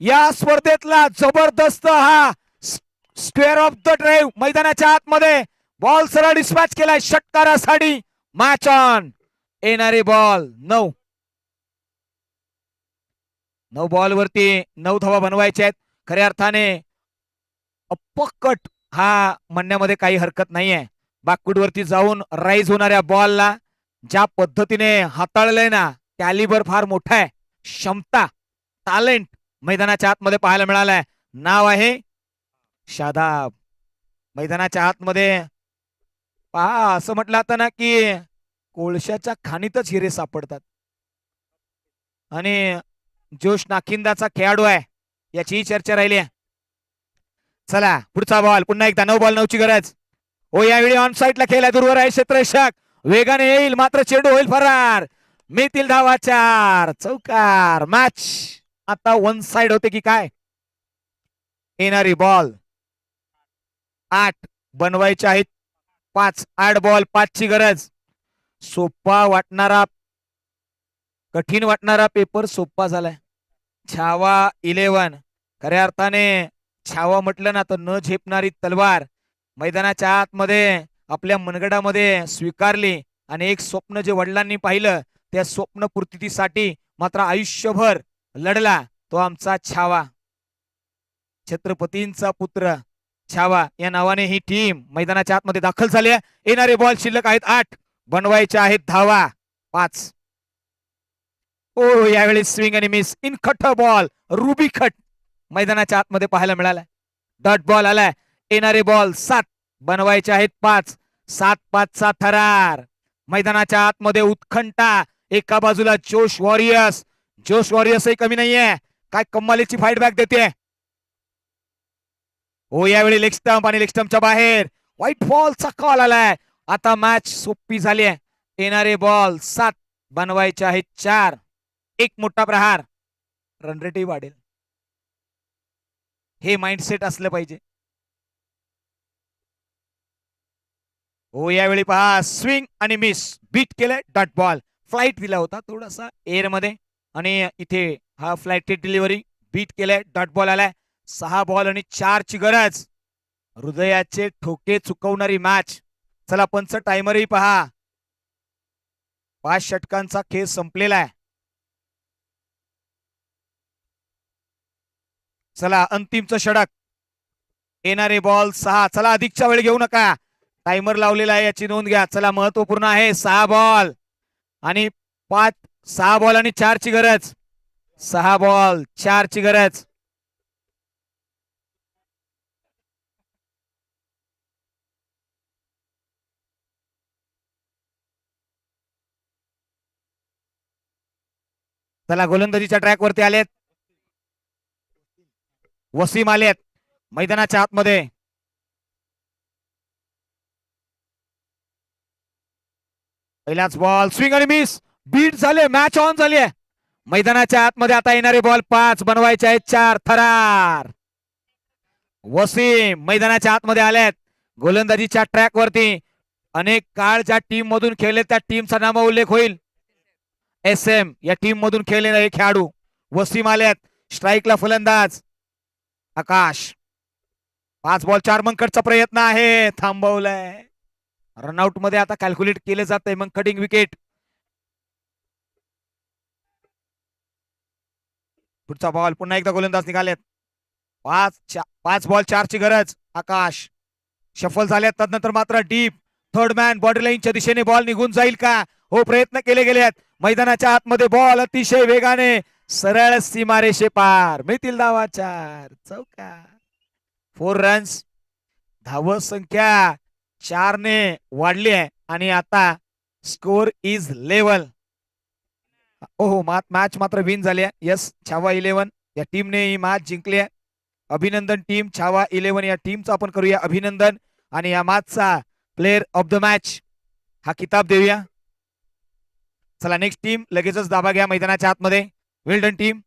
या स्पर्धेतला जबरदस्त हा स्क्वेअर ऑफ द ड्राईव्ह. मैदानाच्या आतमध्ये बॉल सरळ डिस्पॅच केलाय षटकारासाठी. Match on. येणारे बॉल 9 बॉल वरती 9 धावा बनवायच्या आहेत. खऱ्या अर्थाने अपकट हा म्हणण्यामध्ये काही हरकत नाहीये. बॅकफूट वरती जाऊन राईज होणाऱ्या बॉलला ज्या पद्धतीने हाताळलंय ना, कॅलिबर फार मोठा आहे. क्षमता, टॅलेंट मैदानाच्या आतमध्ये पाहायला मिळालाय. नाव आहे शादाब. मैदानाच्या आतमध्ये पहा असं म्हटलं जातं ना की कोळशाच्या खाणीतच हिरे सापडतात आणि जोश नाखिंदाचा खेळाडू आहे याचीही चर्चा राहिली आहे. चला पुढचा बॉल. पुन्हा एकदा 9 बॉल 9ची गरज. हो, यावेळी ऑन साईडला खेळला. दूरवर आहे क्षेत्ररक्षक. वेगाने येईल मात्र चेंडू होईल फरार. मिळतील धावा 4. चौकार. मॅच आता 1 साइड होते की काय. येणारी बॉल 8, बनवायचे आहेत 5. 8 बॉल 5ची गरज. सोपा वाटणारा, कठीण वाटणारा पेपर सोपा झालाय. छावा 11. खऱ्या अर्थाने छावा म्हटलं ना तर न झेपणारी तलवार मैदानाच्या आतमध्ये आपल्या मनगडामध्ये स्वीकारली आणि एक स्वप्न जे वडिलांनी पाहिलं त्या स्वप्न पूर्तीसाठी मात्र आयुष्यभर लढला तो आमचा छावा. छत्रपतींचा पुत्र छावा या नावाने ही टीम मैदानाच्या आतमध्ये दाखल झाली आहे. येणारे बॉल शिल्लक आहेत 8, बनवायचे आहेत धावा 5. ओ, यावेळी स्विंग आणि मिस. इन खट बॉल रुबी खट मैदानाच्या आतमध्ये पाहायला मिळाला. डॉट बॉल आलाय. येणारे बॉल 7, बनवायचे आहेत 5. 7-5चा थरार. मैदानाच्या आतमध्ये उत्कंठा. एका बाजूला जोश वॉरियर्स. जोश वॉरियर्सही कमी नाहीये. काय कमालीची फाईट बॅक देते. हो, यावेळी लेग स्टंप आणि लेग स्टंपच्या बाहेर व्हाईट बॉलचा कॉल आलाय. आता मॅच सोपी झाली आहे. येणारे बॉल 7 बनवायचे आहेत 4. एक मोठा प्रहार, रन रेटही वाढेल. हे माइंडसेट असलं पाहिजे. हो, यावेळी पहा स्विंग आणि मिस, बीट केलंय. डॉट बॉल फ्लाइट दिला होता थोडासा एअर मध्ये, आणि इथे हा फ्लाइटेड डिलिव्हरी बीट केलंय. डॉट बॉल आलाय. 6 बॉल आणि 4 ची गरज. हृदयाचे ठोके चुकवणारी मॅच. चला पंच टायमरही पहा. 5 षटकांचा खेळ संपलेला आहे. चला अंतिमचं षटक. येणारे बॉल 6. चला अधिकच्या वेळ घेऊ नका. टायमर लावलेला आहे याची नोंद घ्या. चला महत्वपूर्ण आहे. 6 बॉल आणि 6 बॉल आणि 4 ची गरज. 6 बॉल 4 ची गरज. चला गोलंदाजीच्या ट्रॅक वरती आलेत. वसीम आलेत मैदानाच्या आतमध्ये. पहिलाच बॉल स्विंग आणि मिस, बीट झाले. मॅच ऑन झाली आहे. मैदानाच्या आतमध्ये आता येणारे बॉल 5 बनवायचे आहेत 4. थरार. वसीम मैदानाच्या आतमध्ये आलेत. गोलंदाजीच्या ट्रॅक वरती अनेक काळ ज्या टीम मधून खेळले त्या टीमचा नाम उल्लेख होईल. SM या टीम मधून खेळलेले खेळाडू वसीम आलेत. स्ट्राईकला फलंदाज आकाश. 5 बॉल 4 मंकडचा प्रयत्न आहे, थांबवलाय. रनआउट मध्ये आता कॅल्क्युलेट केले जाते. मग कटिंग विकेट. पुढचा बॉल पुन्हा एकदा गोलंदाज निघालेत. 5 बॉल 4 ची गरज. आकाश शफल झाल्यात. तदनंतर मात्र डीप थर्ड मॅन बॉर्डर लाईनच्या दिशेने बॉल निघून जाईल का? हो, प्रयत्न केले गेले आहेत. मैदानाच्या आतमध्ये बॉल अतिशय वेगाने सरळ सीमारेषे पार. मिळतील धावा 4. चौका. 4 रन्स. धाव संख्या 4 ने वाढली आहे आणि आता स्कोर इज लेवल. ओहो, मॅच मात्र विन झाली आहे. यस, छावा 11 या टीमने ही मॅच जिंकली आहे. अभिनंदन टीम छावा 11 या टीमचं आपण करूया अभिनंदन. आणि या मॅचचा प्लेअर ऑफ द मॅच हा किताब देऊया. चला नेक्स्ट टीम लगेचच दाबा घ्या मैदानाच्या आतमध्ये. वेल डन टीम.